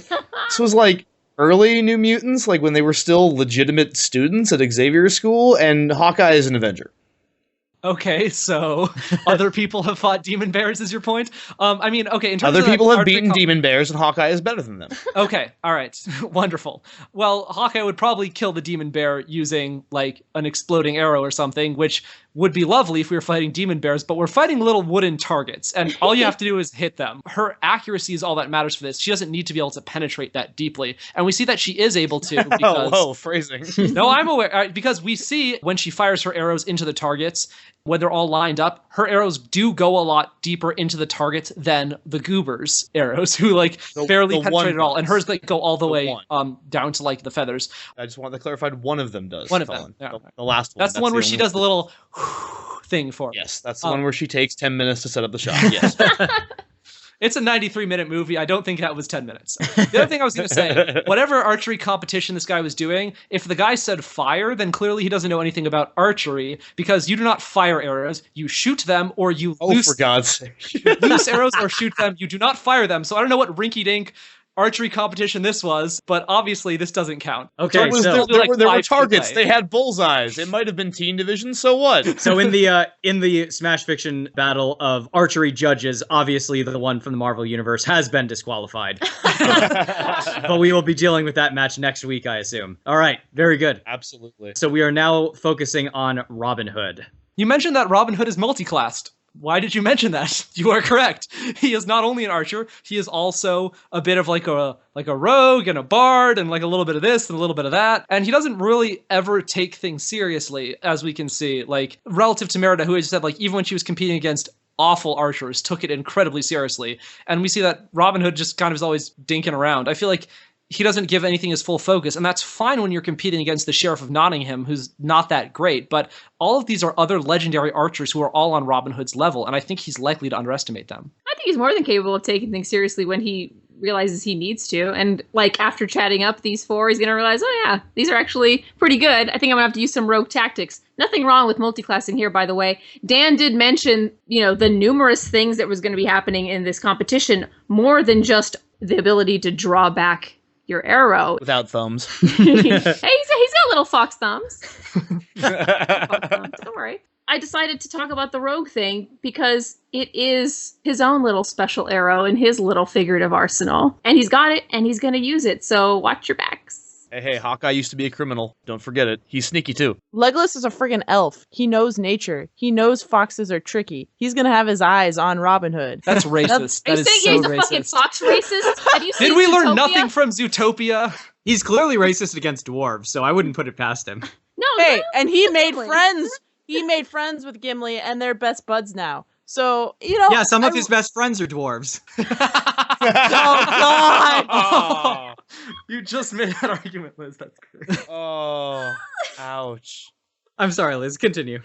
Speaker 2: this was like early New Mutants, like when they were still legitimate students at Xavier's school, and Hawkeye is an Avenger.
Speaker 4: Okay, so other people have fought demon bears, is your point? I mean, okay, in terms
Speaker 2: Other
Speaker 4: of
Speaker 2: people have beaten demon bears, and Hawkeye is better than them.
Speaker 4: Okay, all right, wonderful. Well, Hawkeye would probably kill the demon bear using, like, an exploding arrow or something, which would be lovely if we were fighting demon bears, but we're fighting little wooden targets, and all you have to do is hit them. Her accuracy is all that matters for this. She doesn't need to be able to penetrate that deeply, and we see that she is able to because...
Speaker 2: Whoa, phrasing.
Speaker 4: No, I'm aware, because we see when she fires her arrows into the targets, when they're all lined up, her arrows do go a lot deeper into the target than the Goober's arrows, who like barely penetrate at all, and hers like go all the way down to like the feathers.
Speaker 2: I just want that clarified. One of them does.
Speaker 4: One of them. Yeah.
Speaker 2: The last one.
Speaker 4: That's the one where she does the little thing for.
Speaker 2: Yes, that's the one where she takes 10 minutes to set up the shot. Yes.
Speaker 4: It's a 93-minute movie. I don't think that was 10 minutes. The other thing I was going to say, whatever archery competition this guy was doing, if the guy said fire, then clearly he doesn't know anything about archery, because you do not fire arrows. You shoot them, or you
Speaker 2: for God's sake.
Speaker 4: You loose arrows or shoot them. You do not fire them. So I don't know what rinky-dink archery competition this was, but obviously this doesn't count.
Speaker 2: Okay, so there were targets. They had bullseyes. It might have been teen division, so what?
Speaker 1: So in the Smash Fiction battle of archery judges, obviously the one from the Marvel Universe has been disqualified. But we will be dealing with that match next week, I assume. All right, very good.
Speaker 2: Absolutely.
Speaker 1: So we are now focusing on Robin Hood.
Speaker 4: You mentioned that Robin Hood is multi-classed. Why did you mention that? You are correct. He is not only an archer, he is also a bit of like a rogue and a bard and like a little bit of this and a little bit of that. And he doesn't really ever take things seriously, as we can see, like relative to Merida, who I just said, like, even when she was competing against awful archers, took it incredibly seriously. And we see that Robin Hood just kind of is always dinking around. I feel like he doesn't give anything his full focus, and that's fine when you're competing against the Sheriff of Nottingham, who's not that great, but all of these are other legendary archers who are all on Robin Hood's level, and I think he's likely to underestimate them.
Speaker 5: I think he's more than capable of taking things seriously when he realizes he needs to, and like after chatting up these 4, he's gonna realize, oh yeah, these are actually pretty good. I think I'm gonna have to use some rogue tactics. Nothing wrong with multiclassing here, by the way. Dan did mention, the numerous things that was going to be happening in this competition, more than just the ability to draw back your arrow.
Speaker 2: Without thumbs.
Speaker 5: Hey, he's got little fox thumbs. Don't worry. I decided to talk about the rogue thing because it is his own little special arrow in his little figurative arsenal. And he's got it, and he's going to use it, so watch your backs.
Speaker 2: Hey, Hawkeye used to be a criminal. Don't forget it. He's sneaky, too.
Speaker 3: Legolas is a friggin' elf. He knows nature. He knows foxes are tricky. He's gonna have his eyes on Robin Hood.
Speaker 4: That's racist.
Speaker 5: Are you saying
Speaker 4: so
Speaker 5: he's a
Speaker 4: racist.
Speaker 5: fucking fox racist? Have you seen
Speaker 4: Did we learn
Speaker 5: Zootopia?
Speaker 4: nothing from Zootopia?
Speaker 1: He's clearly racist against dwarves, so I wouldn't put it past him.
Speaker 5: No,
Speaker 3: Hey,
Speaker 5: no,
Speaker 3: and he made
Speaker 5: exactly.
Speaker 3: friends. He made friends with Gimli, and they're best buds now. So,
Speaker 1: Yeah, some of his best friends are dwarves.
Speaker 3: Oh, God!
Speaker 4: Oh, you just made that argument, Liz. That's great.
Speaker 2: Oh, ouch.
Speaker 1: I'm sorry, Liz. Continue.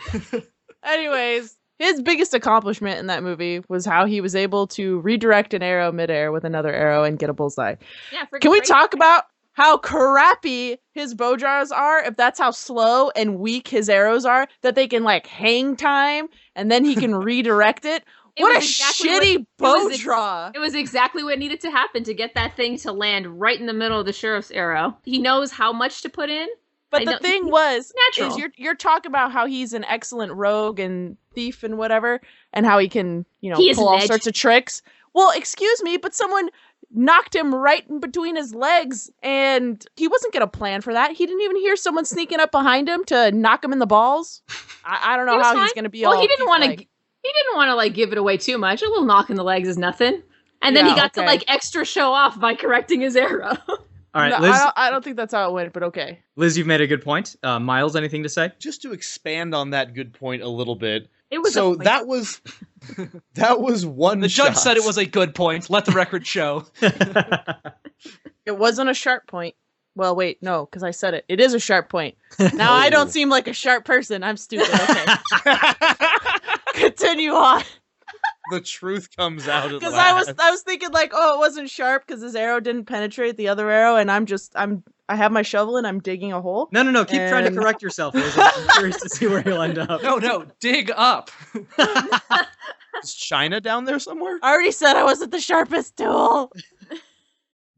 Speaker 3: Anyways, his biggest accomplishment in that movie was how he was able to redirect an arrow midair with another arrow and get a bullseye.
Speaker 5: Yeah,
Speaker 3: Can we talk about how crappy his bow jars are, if that's how slow and weak his arrows are, that they can, like, hang time, and then he can redirect it? What a shitty bow draw.
Speaker 5: It was exactly what needed to happen to get that thing to land right in the middle of the sheriff's arrow. He knows how much to put in.
Speaker 3: But the thing was,
Speaker 5: natural.
Speaker 3: is you're talking about how he's an excellent rogue and thief and whatever, and how he can,
Speaker 5: He is
Speaker 3: pull all sorts of tricks. Well, excuse me, but someone knocked him right in between his legs, and he wasn't going to plan for that. He didn't even hear someone sneaking up behind him to knock him in the balls. I don't know how he's going to be.
Speaker 5: Well, he didn't want to. He didn't want to like give it away too much. A little knock in the legs is nothing, and then he got to like extra show off by correcting his arrow.
Speaker 1: All right,
Speaker 3: no,
Speaker 1: Liz.
Speaker 3: I don't think that's how it went, but okay.
Speaker 1: Liz, you've made a good point. Miles, anything to say?
Speaker 2: Just to expand on that good point a little bit.
Speaker 5: It was
Speaker 2: so that was one.
Speaker 4: The judge
Speaker 2: shot.
Speaker 4: said it was a good point. Let the record show.
Speaker 3: It wasn't a sharp point. Well, wait, no, because I said it. It is a sharp point. Now I don't seem like a sharp person. I'm stupid. Okay. Continue on.
Speaker 2: The truth comes out
Speaker 3: Because I was thinking like, oh, it wasn't sharp because his arrow didn't penetrate the other arrow, and I have my shovel and I'm digging a hole.
Speaker 1: No. Keep trying to correct yourself, Liz. I'm curious to see where you'll end up.
Speaker 4: No, dig up.
Speaker 2: Is China down there somewhere?
Speaker 3: I already said I wasn't the sharpest tool.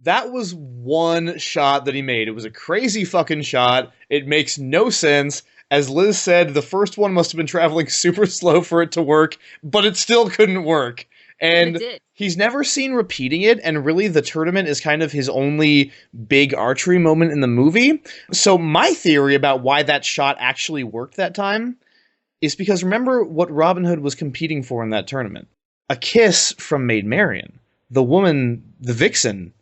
Speaker 2: That was one shot that he made. It was a crazy fucking shot. It makes no sense. As Liz said, the first one must have been traveling super slow for it to work, but it still couldn't work. And he's never seen repeating it, and really the tournament is kind of his only big archery moment in the movie. So my theory about why that shot actually worked that time is because remember what Robin Hood was competing for in that tournament? A kiss from Maid Marian, the woman, the vixen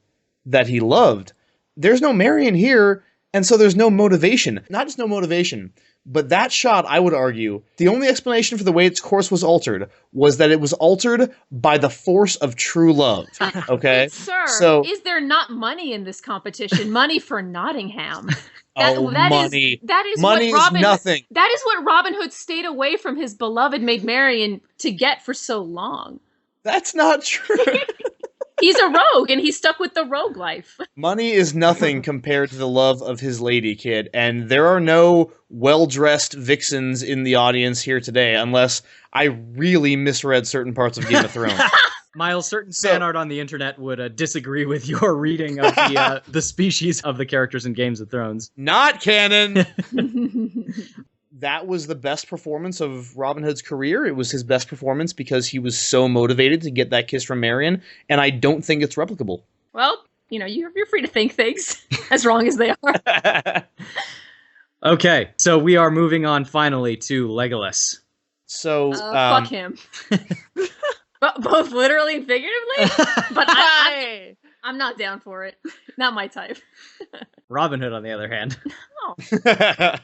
Speaker 2: that he loved. There's no Marian here, and so there's no motivation. Not just no motivation, but that shot, I would argue, the only explanation for the way its course was altered was that it was altered by the force of true love. Okay?
Speaker 5: Sir, is there not money in this competition? Money for Nottingham.
Speaker 2: Money.
Speaker 5: That is
Speaker 2: money
Speaker 5: what Robin,
Speaker 2: is nothing.
Speaker 5: That is what Robin Hood stayed away from his beloved Maid Marian to get for so long.
Speaker 2: That's not true.
Speaker 5: He's a rogue, and he's stuck with the rogue life.
Speaker 2: Money is nothing compared to the love of his lady, kid, and there are no well-dressed vixens in the audience here today, unless I really misread certain parts of Game of Thrones.
Speaker 1: Miles, certain fan art on the internet would disagree with your reading of the species of the characters in Games of Thrones.
Speaker 2: Not canon! That was the best performance of Robin Hood's career. It was his best performance because he was so motivated to get that kiss from Marian, and I don't think it's replicable.
Speaker 5: Well, you're free to think things as wrong as they are.
Speaker 1: Okay, so we are moving on finally to Legolas.
Speaker 2: So,
Speaker 5: fuck him. Both literally and figuratively, but I'm not down for it. Not my type.
Speaker 1: Robin Hood, on the other hand.
Speaker 5: Oh.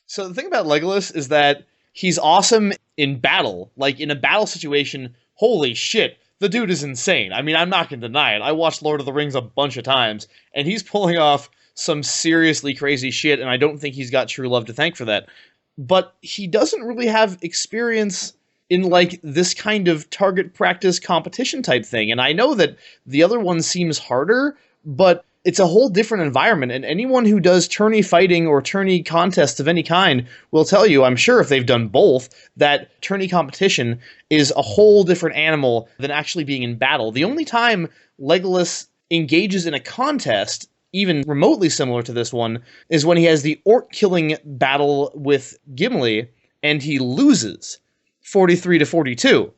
Speaker 2: So the thing about Legolas is that he's awesome in battle. Like, in a battle situation, holy shit, the dude is insane. I mean, I'm not going to deny it. I watched Lord of the Rings a bunch of times, and he's pulling off some seriously crazy shit, and I don't think he's got true love to thank for that. But he doesn't really have experience in, like, this kind of target practice competition type thing. And I know that the other one seems harder, but it's a whole different environment, and anyone who does tourney fighting or tourney contests of any kind will tell you, I'm sure if they've done both, that tourney competition is a whole different animal than actually being in battle. The only time Legolas engages in a contest, even remotely similar to this one, is when he has the orc-killing battle with Gimli, and he loses 43-42.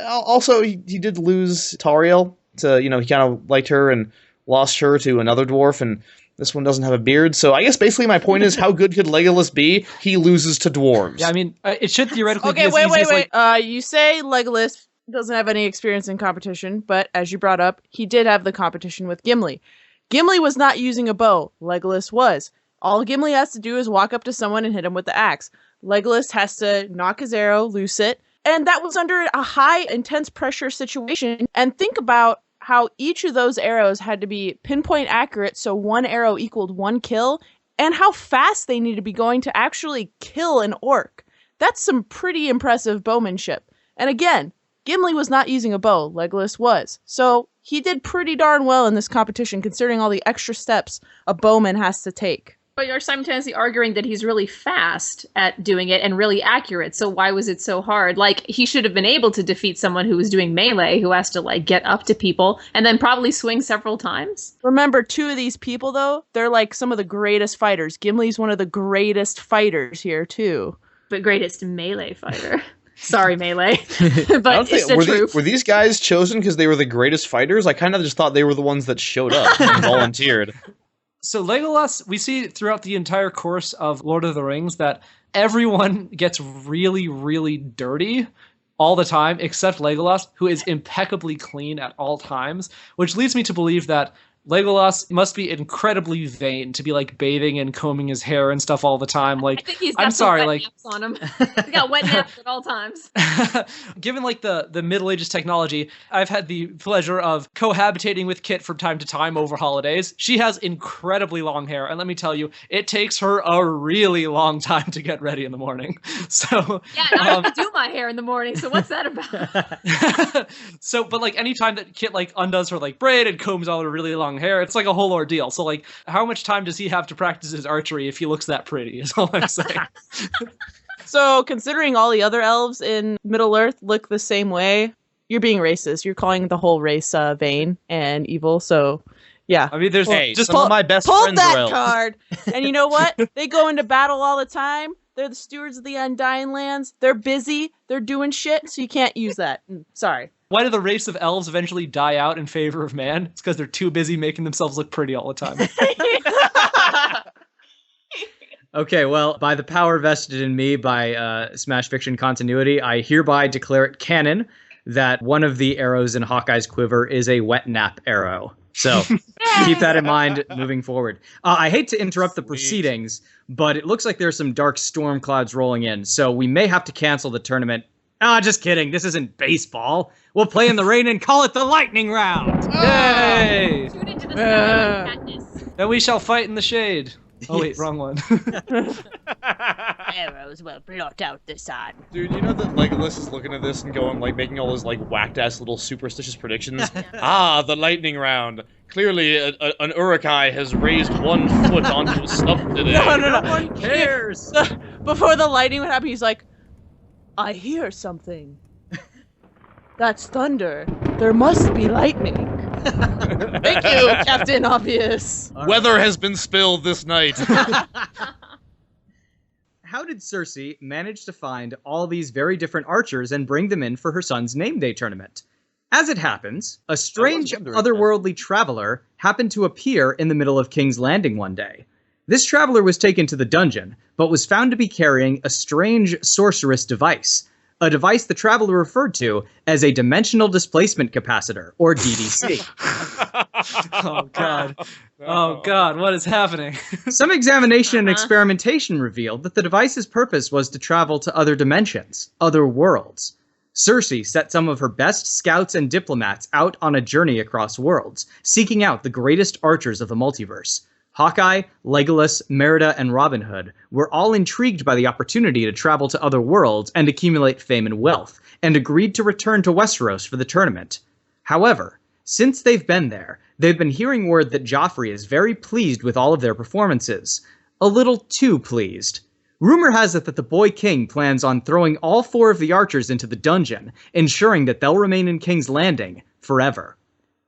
Speaker 2: Also, he did lose Tauriel to, he kind of liked her and lost her to another dwarf, and this one doesn't have a beard. So I guess basically my point is, how good could Legolas be? He loses to dwarves.
Speaker 4: Yeah, I mean, it should theoretically be
Speaker 3: okay,
Speaker 4: as easy as,
Speaker 3: wait. You say Legolas doesn't have any experience in competition, but as you brought up, he did have the competition with Gimli. Gimli was not using a bow. Legolas was. All Gimli has to do is walk up to someone and hit him with the axe. Legolas has to knock his arrow, loose it, and that was under a high, intense pressure situation. And think about how each of those arrows had to be pinpoint accurate, so one arrow equaled one kill, and how fast they need to be going to actually kill an orc. That's some pretty impressive bowmanship. And again, Gimli was not using a bow, Legolas was. So he did pretty darn well in this competition, considering all the extra steps a bowman has to take.
Speaker 5: But you're simultaneously arguing that he's really fast at doing it and really accurate. So why was it so hard? Like, he should have been able to defeat someone who was doing melee, who has to, like, get up to people and then probably swing several times.
Speaker 3: Remember, two of these people, though, they're like some of the greatest fighters. Gimli's one of the greatest fighters here, too.
Speaker 5: But greatest melee fighter. Sorry, Melee.
Speaker 2: I don't
Speaker 5: But it's
Speaker 2: think,
Speaker 5: the
Speaker 2: were,
Speaker 5: truth.
Speaker 2: were these guys chosen because they were the greatest fighters? I kind of just thought they were the ones that showed up and volunteered.
Speaker 4: So Legolas, we see throughout the entire course of Lord of the Rings that everyone gets really, really dirty all the time, except Legolas, who is impeccably clean at all times, which leads me to believe that Legolas must be incredibly vain to be like bathing and combing his hair and stuff all the time. Like,
Speaker 5: I think he's got
Speaker 4: I'm
Speaker 5: some
Speaker 4: sorry,
Speaker 5: wet
Speaker 4: like
Speaker 5: naps on him. He's got wet naps at all times.
Speaker 4: given like the Middle Ages technology, I've had the pleasure of cohabitating with Kit from time to time over holidays. She has incredibly long hair, and let me tell you, it takes her a really long time to get ready in the morning. So
Speaker 5: Yeah, and I have to do my hair in the morning, so what's that about?
Speaker 4: so, but like anytime that Kit like undoes her like braid and combs out her really long hair, it's like a whole ordeal. So like, how much time does he have to practice his archery if he looks that pretty? Is all I'm saying.
Speaker 3: So, considering all the other elves in Middle Earth look the same way, you're being racist. You're calling the whole race vain and evil. So, yeah.
Speaker 4: I mean, there's
Speaker 2: Hey,
Speaker 4: just
Speaker 2: some of my best
Speaker 3: Pull
Speaker 2: friends are
Speaker 3: that
Speaker 2: elves.
Speaker 3: card. And you know what? They go into battle all the time. They're the stewards of the Undying Lands. They're busy. They're doing shit. So you can't use that. Sorry.
Speaker 4: why did the race of elves eventually die out in favor of man? It's because they're too busy making themselves look pretty all the time.
Speaker 1: Okay, well, by the power vested in me by Smash Fiction continuity, I hereby declare it canon that one of the arrows in Hawkeye's quiver is a wet nap arrow. So keep that in mind moving forward. I hate to interrupt the proceedings, but it looks like there's some dark storm clouds rolling in, so we may have to cancel the tournament. Just kidding. This isn't baseball. We'll play in the rain and call it the lightning round.
Speaker 4: Yay!
Speaker 5: Shoot into the sky like Katniss.
Speaker 4: Then we shall fight in the shade. Oh wait,
Speaker 1: Yes.
Speaker 4: wrong one.
Speaker 3: Arrows will blot out the sun.
Speaker 2: Dude, you know that Legolas is looking at this and going, like, making all those, like, whacked-ass little superstitious predictions? The lightning round. Clearly, an Urukai has raised 1 foot onto a stump today.
Speaker 3: No.
Speaker 1: one cares.
Speaker 3: Before the lightning would happen, he's like, I hear something. That's thunder. There must be lightning. Thank you, Captain Obvious.
Speaker 2: Weather has been spilled this night.
Speaker 1: How did Cersei manage to find all these very different archers and bring them in for her son's name day tournament? As it happens, a strange
Speaker 2: wondering
Speaker 1: otherworldly traveler happened to appear in the middle of King's Landing one day. This traveler was taken to the dungeon, but was found to be carrying a strange sorceress device. A device the traveler referred to as a dimensional displacement capacitor, or DDC.
Speaker 4: Oh god. Oh god, what is happening?
Speaker 1: Some examination and experimentation revealed that the device's purpose was to travel to other dimensions, other worlds. Cersei set some of her best scouts and diplomats out on a journey across worlds, seeking out the greatest archers of the multiverse. Hawkeye, Legolas, Merida, and Robin Hood were all intrigued by the opportunity to travel to other worlds and accumulate fame and wealth, and agreed to return to Westeros for the tournament. However, since they've been there, they've been hearing word that Joffrey is very pleased with all of their performances. A little too pleased. Rumor has it that the Boy King plans on throwing all 4 of the archers into the dungeon, ensuring that they'll remain in King's Landing forever.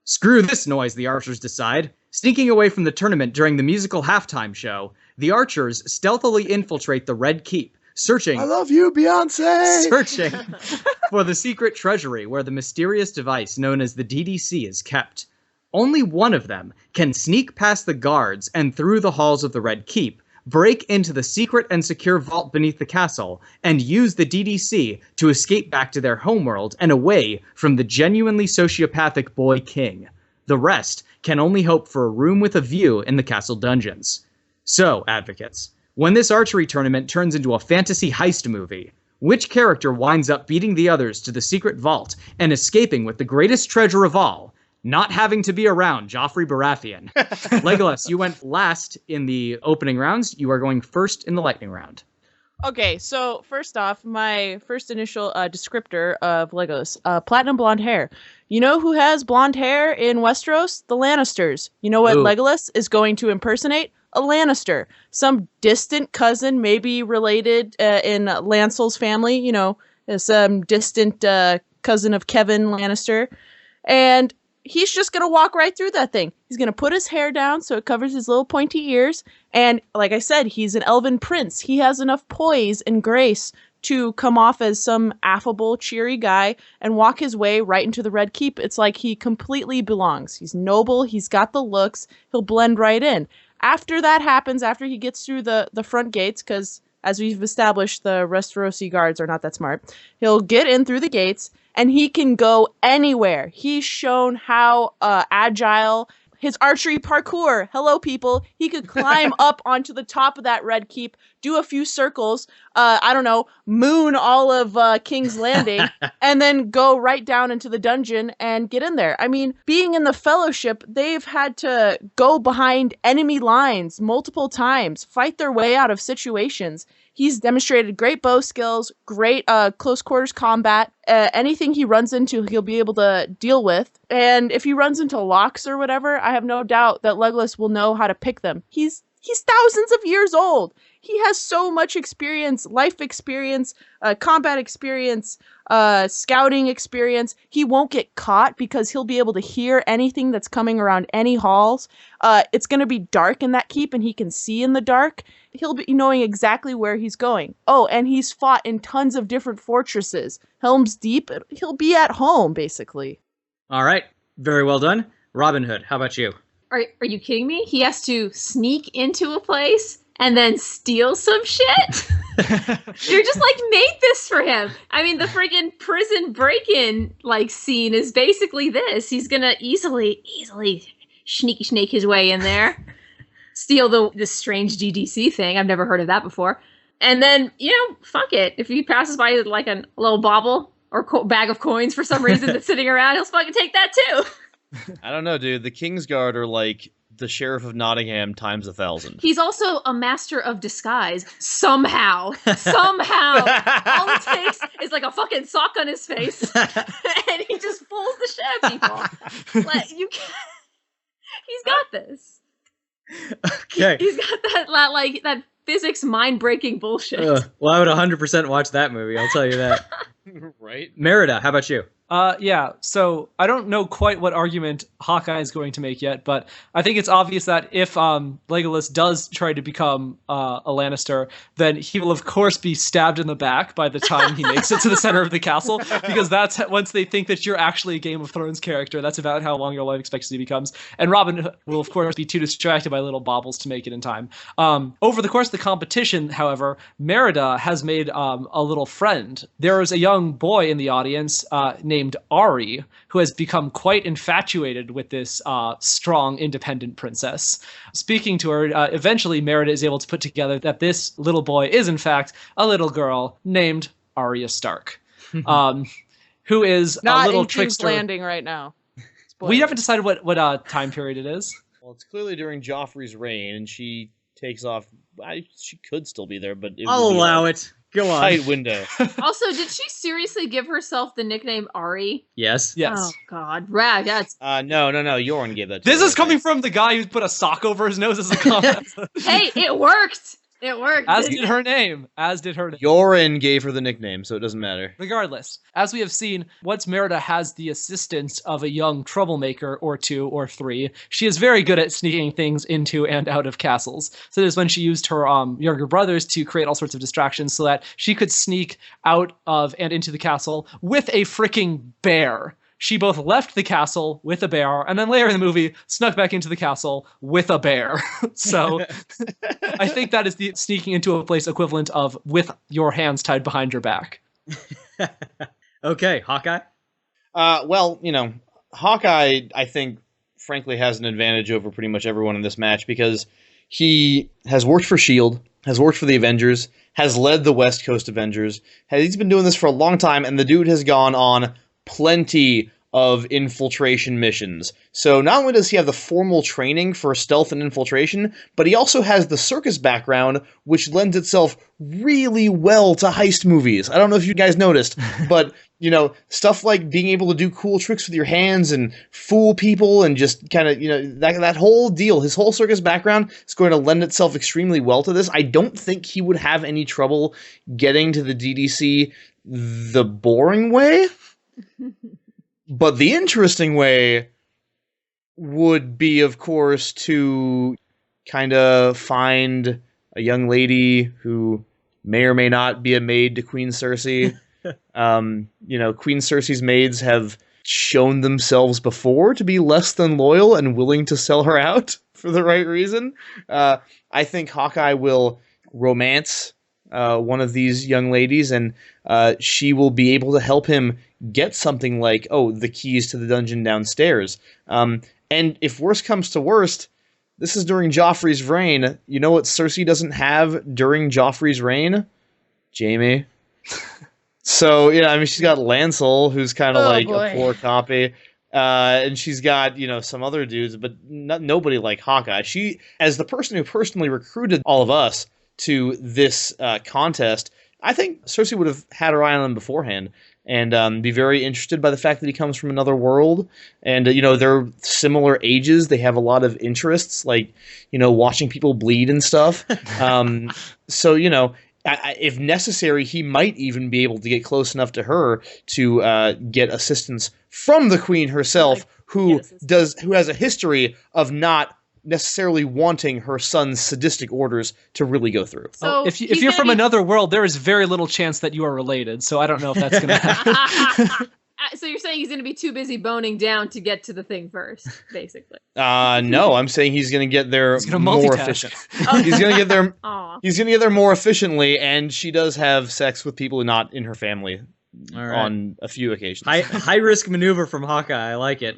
Speaker 1: Screw this noise, the archers decide. Sneaking away from the tournament during the musical halftime show, the archers stealthily infiltrate the Red Keep, searching
Speaker 2: I love you, Beyonce!
Speaker 1: for the secret treasury where the mysterious device known as the DDC is kept. Only one of them can sneak past the guards and through the halls of the Red Keep, break into the secret and secure vault beneath the castle, and use the DDC to escape back to their homeworld and away from the genuinely sociopathic Boy King. The rest can only hope for a room with a view in the castle dungeons. So, advocates, when this archery tournament turns into a fantasy heist movie, which character winds up beating the others to the secret vault and escaping with the greatest treasure of all, not having to be around Joffrey Baratheon? Legolas, you went last in the opening rounds. You are going first in the lightning round.
Speaker 3: Okay, so first off, my first initial descriptor of Legolas, platinum blonde hair. You know who has blonde hair in Westeros? The Lannisters. You know what
Speaker 1: Ooh.
Speaker 3: Legolas is going to impersonate? A Lannister. Some distant cousin, maybe related in Lancel's family, you know, some distant cousin of Kevin Lannister. And he's just going to walk right through that thing. He's going to put his hair down so it covers his little pointy ears. And like I said, he's an elven prince. He has enough poise and grace to come off as some affable, cheery guy and walk his way right into the Red Keep. It's like he completely belongs. He's noble. He's got the looks. He'll blend right in. After that happens, after he gets through the front gates, because as we've established, the Westerosi guards are not that smart, he'll get in through the gates and he can go anywhere. He's shown how agile. His archery parkour. Hello, people. He could climb up onto the top of that Red Keep, do a few circles, moon all of King's Landing, and then go right down into the dungeon and get in there. I mean, being in the Fellowship, they've had to go behind enemy lines multiple times, fight their way out of situations. He's demonstrated great bow skills, great close quarters combat. Anything he runs into, he'll be able to deal with. And if he runs into locks or whatever, I have no doubt that Legolas will know how to pick them. He's thousands of years old. He has so much experience, life experience, combat experience, scouting experience. He won't get caught because he'll be able to hear anything that's coming around any halls. It's going to be dark in that keep and he can see in the dark. He'll be knowing exactly where he's going. Oh, and he's fought in tons of different fortresses. Helm's Deep, he'll be at home, basically.
Speaker 1: All right. Very well done. Robin Hood, how about you?
Speaker 5: Are you kidding me? He has to sneak into a place and then steal some shit? You're just like made this for him. I mean, the friggin' prison break-in scene is basically this. He's gonna easily sneaky snake his way in there, steal this strange DDC thing. I've never heard of that before. And then, fuck it. If he passes by like a little bauble or bag of coins for some reason that's sitting around, he'll fucking take that too.
Speaker 2: I don't know, dude. The Kingsguard are like the Sheriff of Nottingham times 1,000.
Speaker 5: He's also a master of disguise. Somehow. All it takes is like a fucking sock on his face. And he just fools the shit out of people. He's got this.
Speaker 1: Okay.
Speaker 5: He's got that physics mind-breaking bullshit.
Speaker 1: Well, I would 100% watch that movie, I'll tell you that.
Speaker 2: Right?
Speaker 1: Merida, how about you?
Speaker 4: Yeah, so I don't know quite what argument Hawkeye is going to make yet, but I think it's obvious that if Legolas does try to become a Lannister, then he will of course be stabbed in the back by the time he makes it to the center of the castle, because that's once they think that you're actually a Game of Thrones character, that's about how long your life expectancy becomes. And Robin will of course be too distracted by little baubles to make it in time. Over the course of the competition, however, Merida has made a little friend. There is a young boy in the audience named Ari, who has become quite infatuated with this strong, independent princess. Speaking to her, eventually Merida is able to put together that this little boy is, in fact, a little girl named Arya Stark, who is
Speaker 3: Not
Speaker 4: a little
Speaker 3: in King's
Speaker 4: trickster.
Speaker 3: Landing right now. Spoiler.
Speaker 4: We haven't decided what time period it is.
Speaker 2: Well, it's clearly during Joffrey's reign, and she takes off. She could still be there, but
Speaker 1: I'll allow it. Go on.
Speaker 2: Tight window.
Speaker 5: Also, did she seriously give herself the nickname Ari?
Speaker 1: Yes.
Speaker 4: Yes.
Speaker 5: Oh, God. Rag, that's...
Speaker 2: No. Yoren gave that to
Speaker 4: This
Speaker 2: her,
Speaker 4: is coming
Speaker 2: right?
Speaker 4: from the guy who put a sock over his nose as a comment.
Speaker 5: Hey, it worked! It worked.
Speaker 4: As did her name.
Speaker 2: Yoren gave her the nickname, so it doesn't matter.
Speaker 4: Regardless, as we have seen, once Merida has the assistance of a young troublemaker or two or three, she is very good at sneaking things into and out of castles. So this is when she used her younger brothers to create all sorts of distractions so that she could sneak out of and into the castle with a freaking bear. She both left the castle with a bear, and then later in the movie, snuck back into the castle with a bear. So I think that is the sneaking into a place equivalent of with your hands tied behind your back.
Speaker 1: Okay, Hawkeye?
Speaker 2: Well, Hawkeye, I think, frankly, has an advantage over pretty much everyone in this match because he has worked for S.H.I.E.L.D., has worked for the Avengers, has led the West Coast Avengers. He's been doing this for a long time, and the dude has gone on plenty of infiltration missions. So not only does he have the formal training for stealth and infiltration, but he also has the circus background, which lends itself really well to heist movies. I don't know if you guys noticed, but, stuff like being able to do cool tricks with your hands and fool people and just kind of, that whole deal, his whole circus background is going to lend itself extremely well to this. I don't think he would have any trouble getting to the DDC the boring way. But the interesting way would be, of course, to kind of find a young lady who may or may not be a maid to Queen Cersei. Queen Cersei's maids have shown themselves before to be less than loyal and willing to sell her out for the right reason. I think Hawkeye will romance one of these young ladies, and she will be able to help him get something like, the keys to the dungeon downstairs. And if worst comes to worst, this is during Joffrey's reign. You know what Cersei doesn't have during Joffrey's reign? Jaime. So, she's got Lancel, who's kind of a poor copy. And she's got, some other dudes, but nobody like Hawkeye. She, as the person who personally recruited all of us to this contest, I think Cersei would have had her eye on him beforehand and be very interested by the fact that he comes from another world. And, they're similar ages. They have a lot of interests, like, watching people bleed and stuff. If necessary, he might even be able to get close enough to her to get assistance from the queen herself, who has a history of not necessarily wanting her son's sadistic orders to really go through.
Speaker 5: So
Speaker 4: if you're from another world, there is very little chance that you are related. So I don't know if that's going to happen.
Speaker 5: So you're saying he's going to be too busy boning down to get to the thing first, basically?
Speaker 2: No, I'm saying he's going to get there more efficient. He's going to get there. He's going to get there more efficiently, and she does have sex with people not in her family on a few occasions.
Speaker 1: High risk maneuver from Hawkeye. I like it.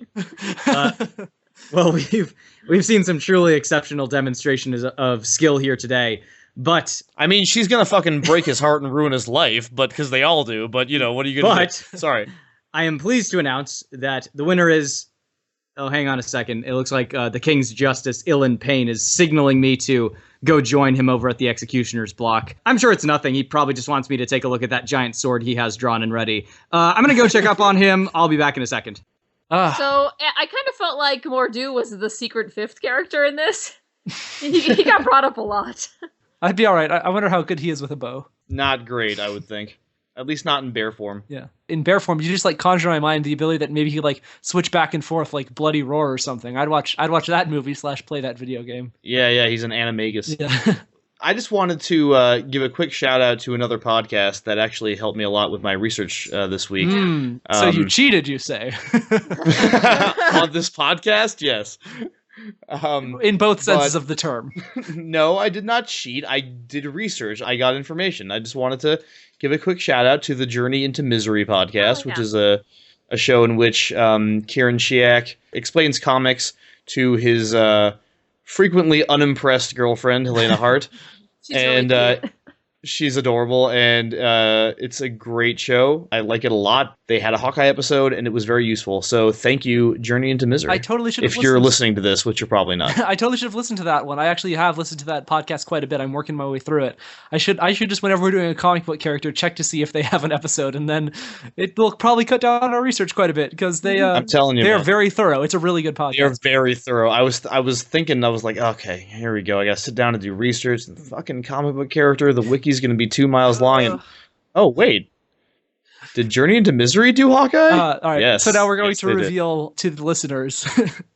Speaker 1: Well, we've seen some truly exceptional demonstrations of skill here today. But
Speaker 2: I mean, she's going to fucking break his heart and ruin his life, but because they all do. But what are you going to do? Sorry.
Speaker 1: I am pleased to announce that the winner is... Oh, hang on a second. It looks like the King's Justice, Ilan Payne, is signaling me to go join him over at the Executioner's block. I'm sure it's nothing. He probably just wants me to take a look at that giant sword he has drawn and ready. I'm going to go check up on him. I'll be back in a second.
Speaker 5: So I kind of felt like Mor'du was the secret fifth character in this. He got brought up a lot.
Speaker 4: I'd be all right. I wonder how good he is with a bow.
Speaker 2: Not great, I would think. At least not in bear form.
Speaker 4: Yeah. In bear form, you just conjure in my mind the ability that maybe he switch back and forth like Bloody Roar or something. I'd watch that movie / play that video game.
Speaker 2: Yeah, he's an animagus.
Speaker 4: Yeah.
Speaker 2: I just wanted to give a quick shout out to another podcast that actually helped me a lot with my research this week.
Speaker 4: So you cheated, you say?
Speaker 2: On this podcast? Yes.
Speaker 4: In both senses of the term.
Speaker 2: No, I did not cheat. I did research. I got information. I just wanted to give a quick shout out to the Journey into Misery podcast, which is a show in which Kieran Shiak explains comics to his frequently unimpressed girlfriend, Helena Hart.
Speaker 5: She's really cute.
Speaker 2: She's adorable, and it's a great show. I like it a lot. They had a Hawkeye episode, and it was very useful. So thank you, Journey into Misery.
Speaker 4: I totally should have
Speaker 2: If you're listening to this, which you're probably not.
Speaker 4: I totally should have listened to that one. I actually have listened to that podcast quite a bit. I'm working my way through it. I should just, whenever we're doing a comic book character, check to see if they have an episode, and then it will probably cut down our research quite a bit, because they
Speaker 2: I'm telling you,
Speaker 4: they're very thorough. It's a really good podcast.
Speaker 2: They're very thorough. I was thinking, I was like, okay, here we go. I got to sit down and do research. The fucking comic book character, the wiki's going to be 2 miles long, and oh wait, did Journey into Misery do Hawkeye?
Speaker 4: All right.
Speaker 2: Yes.
Speaker 4: So now we're going to reveal to the listeners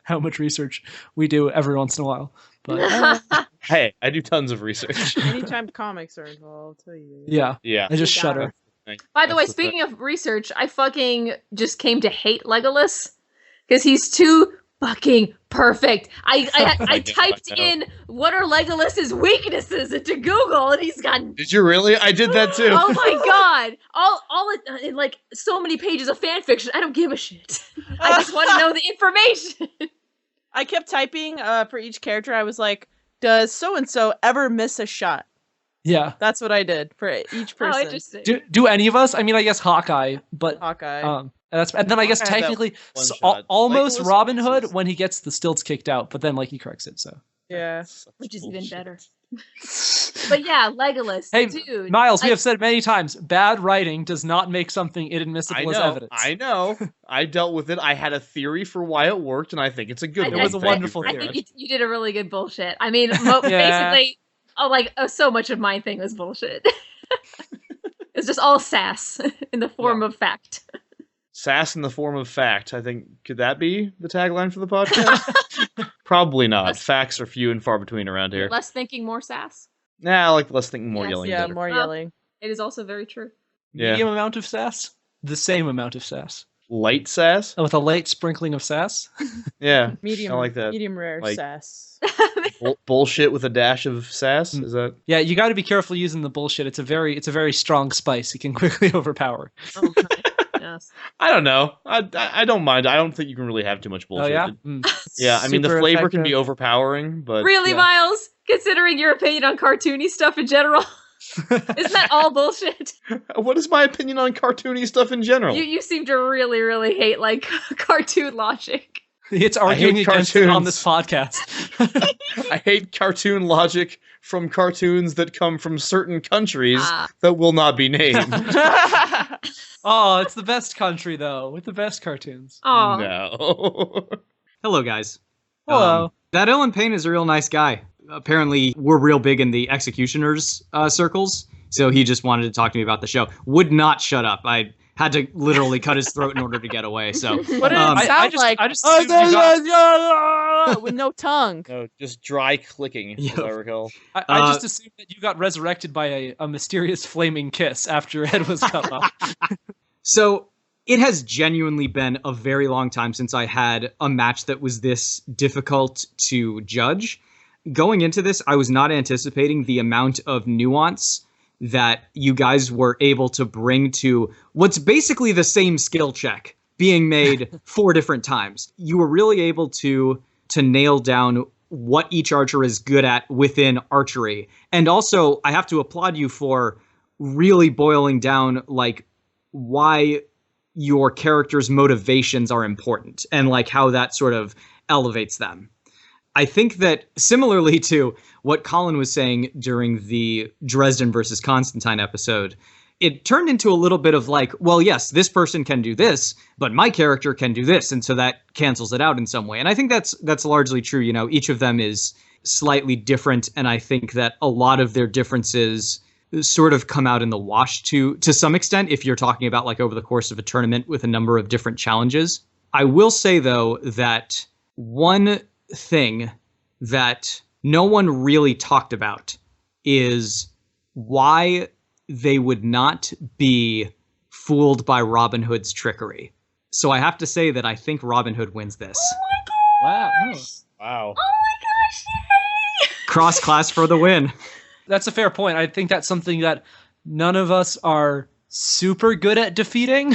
Speaker 4: how much research we do every once in a while. But
Speaker 2: hey, I do tons of research.
Speaker 3: Anytime comics are involved, I'll tell you.
Speaker 4: yeah,
Speaker 2: I
Speaker 4: just shudder.
Speaker 5: By the way, speaking of research, I fucking just came to hate Legolas because he's too fucking perfect. I typed in what are Legolas's weaknesses into Google, and he's got.
Speaker 2: Did you really? I did that too.
Speaker 5: Oh my god! All in like so many pages of fan fiction. I don't give a shit. I just want to know the information.
Speaker 3: I kept typing for each character. I was like, does so and so ever miss a shot?
Speaker 4: Yeah,
Speaker 3: that's what I did for each person.
Speaker 5: Oh, interesting.
Speaker 4: Do any of us? I mean, I guess Hawkeye, but
Speaker 3: Hawkeye.
Speaker 4: And then I guess technically almost
Speaker 2: Legolas
Speaker 4: Robin Hood
Speaker 2: misses.
Speaker 4: when he gets the stilts kicked out, but then he corrects it. So
Speaker 3: Yeah.
Speaker 5: Which is even better. But yeah, Legolas,
Speaker 4: hey,
Speaker 5: dude.
Speaker 4: Miles, we have said many times, bad writing does not make something inadmissible as evidence.
Speaker 2: I know. I dealt with it. I had a theory for why it worked, and I think it's a good one.
Speaker 4: It was a wonderful
Speaker 5: I
Speaker 4: theory.
Speaker 5: think you did a really good bullshit. I mean, basically, so much of my thing was bullshit. It's just all sass in the form of fact.
Speaker 2: Sass in the form of fact. I think, could that be the tagline for the podcast? Probably not. Facts are few and far between around here.
Speaker 5: Less thinking, more sass.
Speaker 2: Nah, I like less thinking, more
Speaker 5: Yes,
Speaker 2: yelling.
Speaker 3: Yeah,
Speaker 2: better.
Speaker 3: more
Speaker 5: Well,
Speaker 3: yelling.
Speaker 5: It is also very true.
Speaker 2: Yeah.
Speaker 4: Medium amount of sass? The same amount of sass.
Speaker 2: Light sass?
Speaker 4: With a light sprinkling of sass?
Speaker 2: Yeah,
Speaker 3: Medium,
Speaker 2: I like that.
Speaker 3: medium rare
Speaker 2: Like-
Speaker 3: sass.
Speaker 2: Bullshit with a dash of sass? Is that?
Speaker 4: Yeah, you got to be careful using the bullshit. It's a very strong spice. It can quickly overpower.
Speaker 5: Oh, my. Yes.
Speaker 2: I don't know. I don't mind. I don't think you can really have too much bullshit.
Speaker 4: Oh yeah. Mm.
Speaker 2: Yeah, I mean the
Speaker 3: Super
Speaker 2: flavor can
Speaker 3: effective.
Speaker 2: be overpowering, but
Speaker 5: Really,
Speaker 2: yeah.
Speaker 5: Miles? Considering your opinion on cartoony stuff in general, isn't that all bullshit?
Speaker 2: What is my opinion on cartoony stuff in general?
Speaker 5: You seem to really hate like cartoon logic.
Speaker 4: It's arguing
Speaker 2: hate
Speaker 4: against it on
Speaker 2: cartoons.
Speaker 4: this podcast.
Speaker 2: I hate cartoon logic from cartoons that come from certain countries
Speaker 5: Ah.
Speaker 2: that will not be named.
Speaker 4: Oh, it's the best country though, with the best cartoons.
Speaker 5: Oh,
Speaker 2: No.
Speaker 1: Hello, guys.
Speaker 4: Hello.
Speaker 1: That Ellen Payne is a real nice guy. Apparently, we're real big in the executioners circles, so he just wanted to talk to me about the show. Would not shut up. I had to literally cut his throat in order to get away. So,
Speaker 3: What did it
Speaker 1: Um,
Speaker 3: sound like?
Speaker 4: I just assumed you got,
Speaker 3: With no tongue.
Speaker 2: No, just dry clicking, as
Speaker 1: Yeah.
Speaker 2: I recall.
Speaker 4: I just assumed that you got resurrected by a mysterious flaming kiss after your head was cut off.
Speaker 1: So it has genuinely been a very long time since I had a match that was this difficult to judge. Going into this, I was not anticipating the amount of nuance that you guys were able to bring to what's basically the same skill check being made 4 different times. You were really able to nail down what each archer is good at within archery. And also, I have to applaud you for really boiling down like why your character's motivations are important and like how that sort of elevates them. I think that similarly to what Colin was saying during the Dresden versus Constantine episode, it turned into a little bit of like, well, yes, this person can do this, but my character can do this. And so that cancels it out in some way. And I think that's largely true. You know, each of them is slightly different. And I think that a lot of their differences sort of come out in the wash to some extent if you're talking about like over the course of a tournament with a number of different challenges. I will say, though, that one thing that no one really talked about is why they would not be fooled by Robin Hood's trickery. So I have to say that I think Robin Hood wins this.
Speaker 4: Wow. Oh.
Speaker 2: Wow.
Speaker 1: Cross-class for the win.
Speaker 4: That's a fair point. I think that's something that none of us are super good at defeating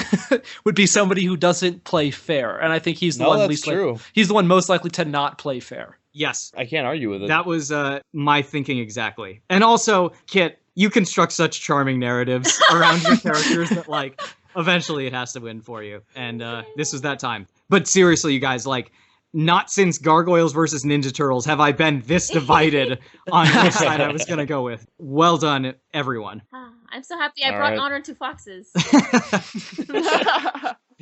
Speaker 4: would be somebody who doesn't play fair. And I think he's the
Speaker 2: No,
Speaker 4: one
Speaker 2: that's
Speaker 4: least
Speaker 2: true.
Speaker 4: he's the one most likely to not play fair.
Speaker 1: Yes,
Speaker 2: I can't argue with it.
Speaker 1: that was my thinking exactly. And also, Kit, you construct such charming narratives around your characters that like eventually it has to win for you. And this was that time. But seriously, you guys, like, not since Gargoyles versus Ninja Turtles have I been this divided on which side I was going to go with. Well done, everyone.
Speaker 5: Ah, I'm so happy I
Speaker 2: All
Speaker 5: brought
Speaker 2: right.
Speaker 5: honor to foxes.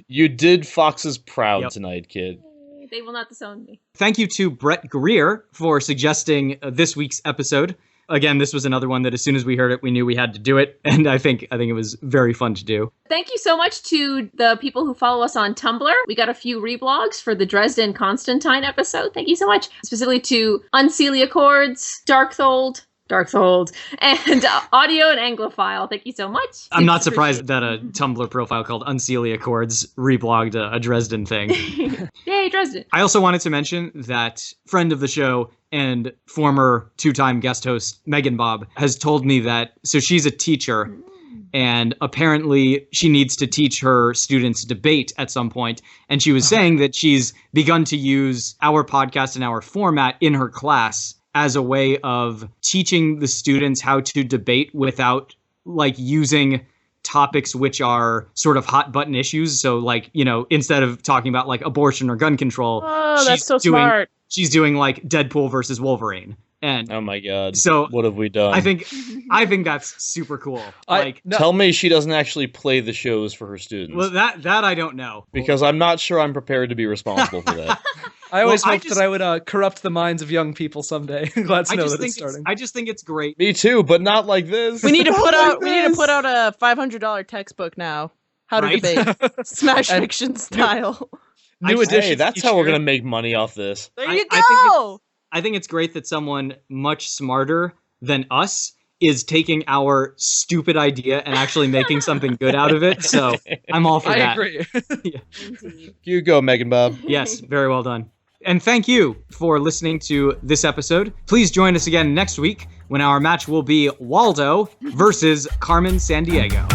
Speaker 2: You did Fox's proud
Speaker 1: Yep.
Speaker 2: tonight, kid.
Speaker 5: They will not disown me.
Speaker 1: Thank you to Brett Greer for suggesting this week's episode. Again, this was another one that as soon as we heard it, we knew we had to do it. And I think it was very fun to do.
Speaker 5: Thank you so much to the people who follow us on Tumblr. We got a few reblogs for the Dresden Constantine episode. Thank you so much. Specifically to Unseelia Chords, Darkthold, and Audio and Anglophile. Thank you so much.
Speaker 1: I'm not
Speaker 5: Super
Speaker 1: surprised that a Tumblr profile called Unseelia Chords reblogged a Dresden thing.
Speaker 5: appreciated. Yay, Dresden.
Speaker 1: I also wanted to mention that friend of the show and former 2-time guest host Megan Bob has told me that, so she's a teacher and apparently she needs to teach her students debate at some point. And she was saying that she's begun to use our podcast and our format in her class as a way of teaching the students how to debate without like using topics which are sort of hot button issues. So like, you know, instead of talking about like abortion or gun control,
Speaker 3: Oh, that's
Speaker 1: she's
Speaker 3: so
Speaker 1: doing-
Speaker 3: smart.
Speaker 1: she's doing like Deadpool versus Wolverine. And
Speaker 2: Oh my god.
Speaker 1: So,
Speaker 2: what have we done?
Speaker 1: I think that's super cool. Like,
Speaker 2: Tell me she doesn't actually play the shows for her students.
Speaker 1: well, that I don't know.
Speaker 2: because I'm not sure I'm prepared to be responsible for that.
Speaker 4: I always
Speaker 1: Well, I
Speaker 4: hoped
Speaker 1: just-
Speaker 4: that I would corrupt the minds of young people someday. Glad to
Speaker 1: I
Speaker 4: know
Speaker 1: just
Speaker 4: that it's
Speaker 1: think
Speaker 4: starting.
Speaker 1: I just think it's great.
Speaker 2: Me too, but not like this.
Speaker 3: We need to put
Speaker 2: Not
Speaker 3: out
Speaker 2: like this.
Speaker 3: a $500 textbook now. How to
Speaker 1: Right?
Speaker 3: debate. Smash
Speaker 4: And-
Speaker 3: fiction style.
Speaker 4: New
Speaker 1: I-
Speaker 4: editions.
Speaker 2: Hey, that's
Speaker 4: each
Speaker 2: how we're
Speaker 4: year.
Speaker 2: gonna make money off this.
Speaker 3: There
Speaker 1: I-
Speaker 3: you
Speaker 1: I think
Speaker 3: go.
Speaker 1: I think it's great that someone much smarter than us is taking our stupid idea and actually making something good out of it. So I'm all for
Speaker 4: I
Speaker 1: that.
Speaker 4: agree.
Speaker 5: Indeed.
Speaker 2: You go, Megan Bob.
Speaker 1: Yes, very well done. And thank you for listening to this episode. Please join us again next week when our match will be Waldo versus Carmen Sandiego.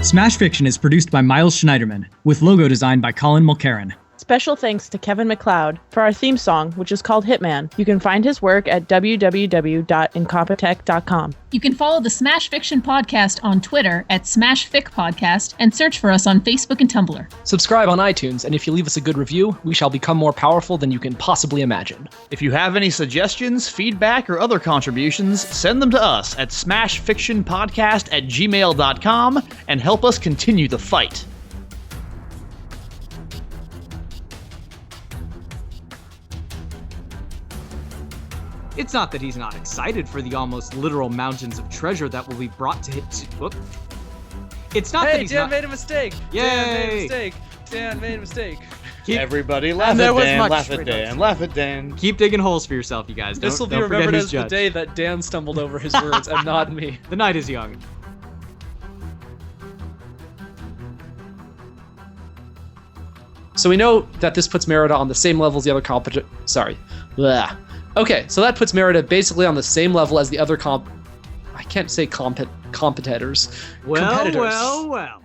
Speaker 1: Smash Fiction is produced by Miles Schneiderman, with logo design by Colin Mulcairn.
Speaker 3: Special thanks to Kevin MacLeod for our theme song, which is called Hitman. You can find his work at www.incompetech.com.
Speaker 6: You can follow the Smash Fiction Podcast on Twitter at SmashFicPodcast and search for us on Facebook and Tumblr.
Speaker 4: Subscribe on iTunes, and if you leave us a good review, we shall become more powerful than you can possibly imagine.
Speaker 2: If you have any suggestions, feedback, or other contributions, send them to us at smashfictionpodcast@gmail.com and help us continue the fight.
Speaker 1: It's not that he's not excited for the almost literal mountains of treasure that will be brought to him. It's not that
Speaker 4: Hey,
Speaker 1: he's
Speaker 4: Dan
Speaker 1: not.
Speaker 4: made a mistake.
Speaker 1: Yay!
Speaker 4: Dan made a mistake. Dan made a mistake.
Speaker 2: Everybody laugh
Speaker 1: And
Speaker 2: at
Speaker 1: there was
Speaker 2: Dan,
Speaker 1: much
Speaker 2: laugh at
Speaker 1: reduction.
Speaker 2: Dan, laugh at Dan.
Speaker 1: Keep digging holes for yourself, you guys.
Speaker 4: This will be
Speaker 1: don't forget
Speaker 4: remembered
Speaker 1: who's
Speaker 4: as the
Speaker 1: judge.
Speaker 4: day that Dan stumbled over his words and not me.
Speaker 1: The night is young.
Speaker 4: So we know that this puts Merida on the same level as the other Blah. Okay, so that puts Merida basically on the same level as the other I can't say competitors.
Speaker 1: Well,
Speaker 4: Competitors.
Speaker 1: well, well.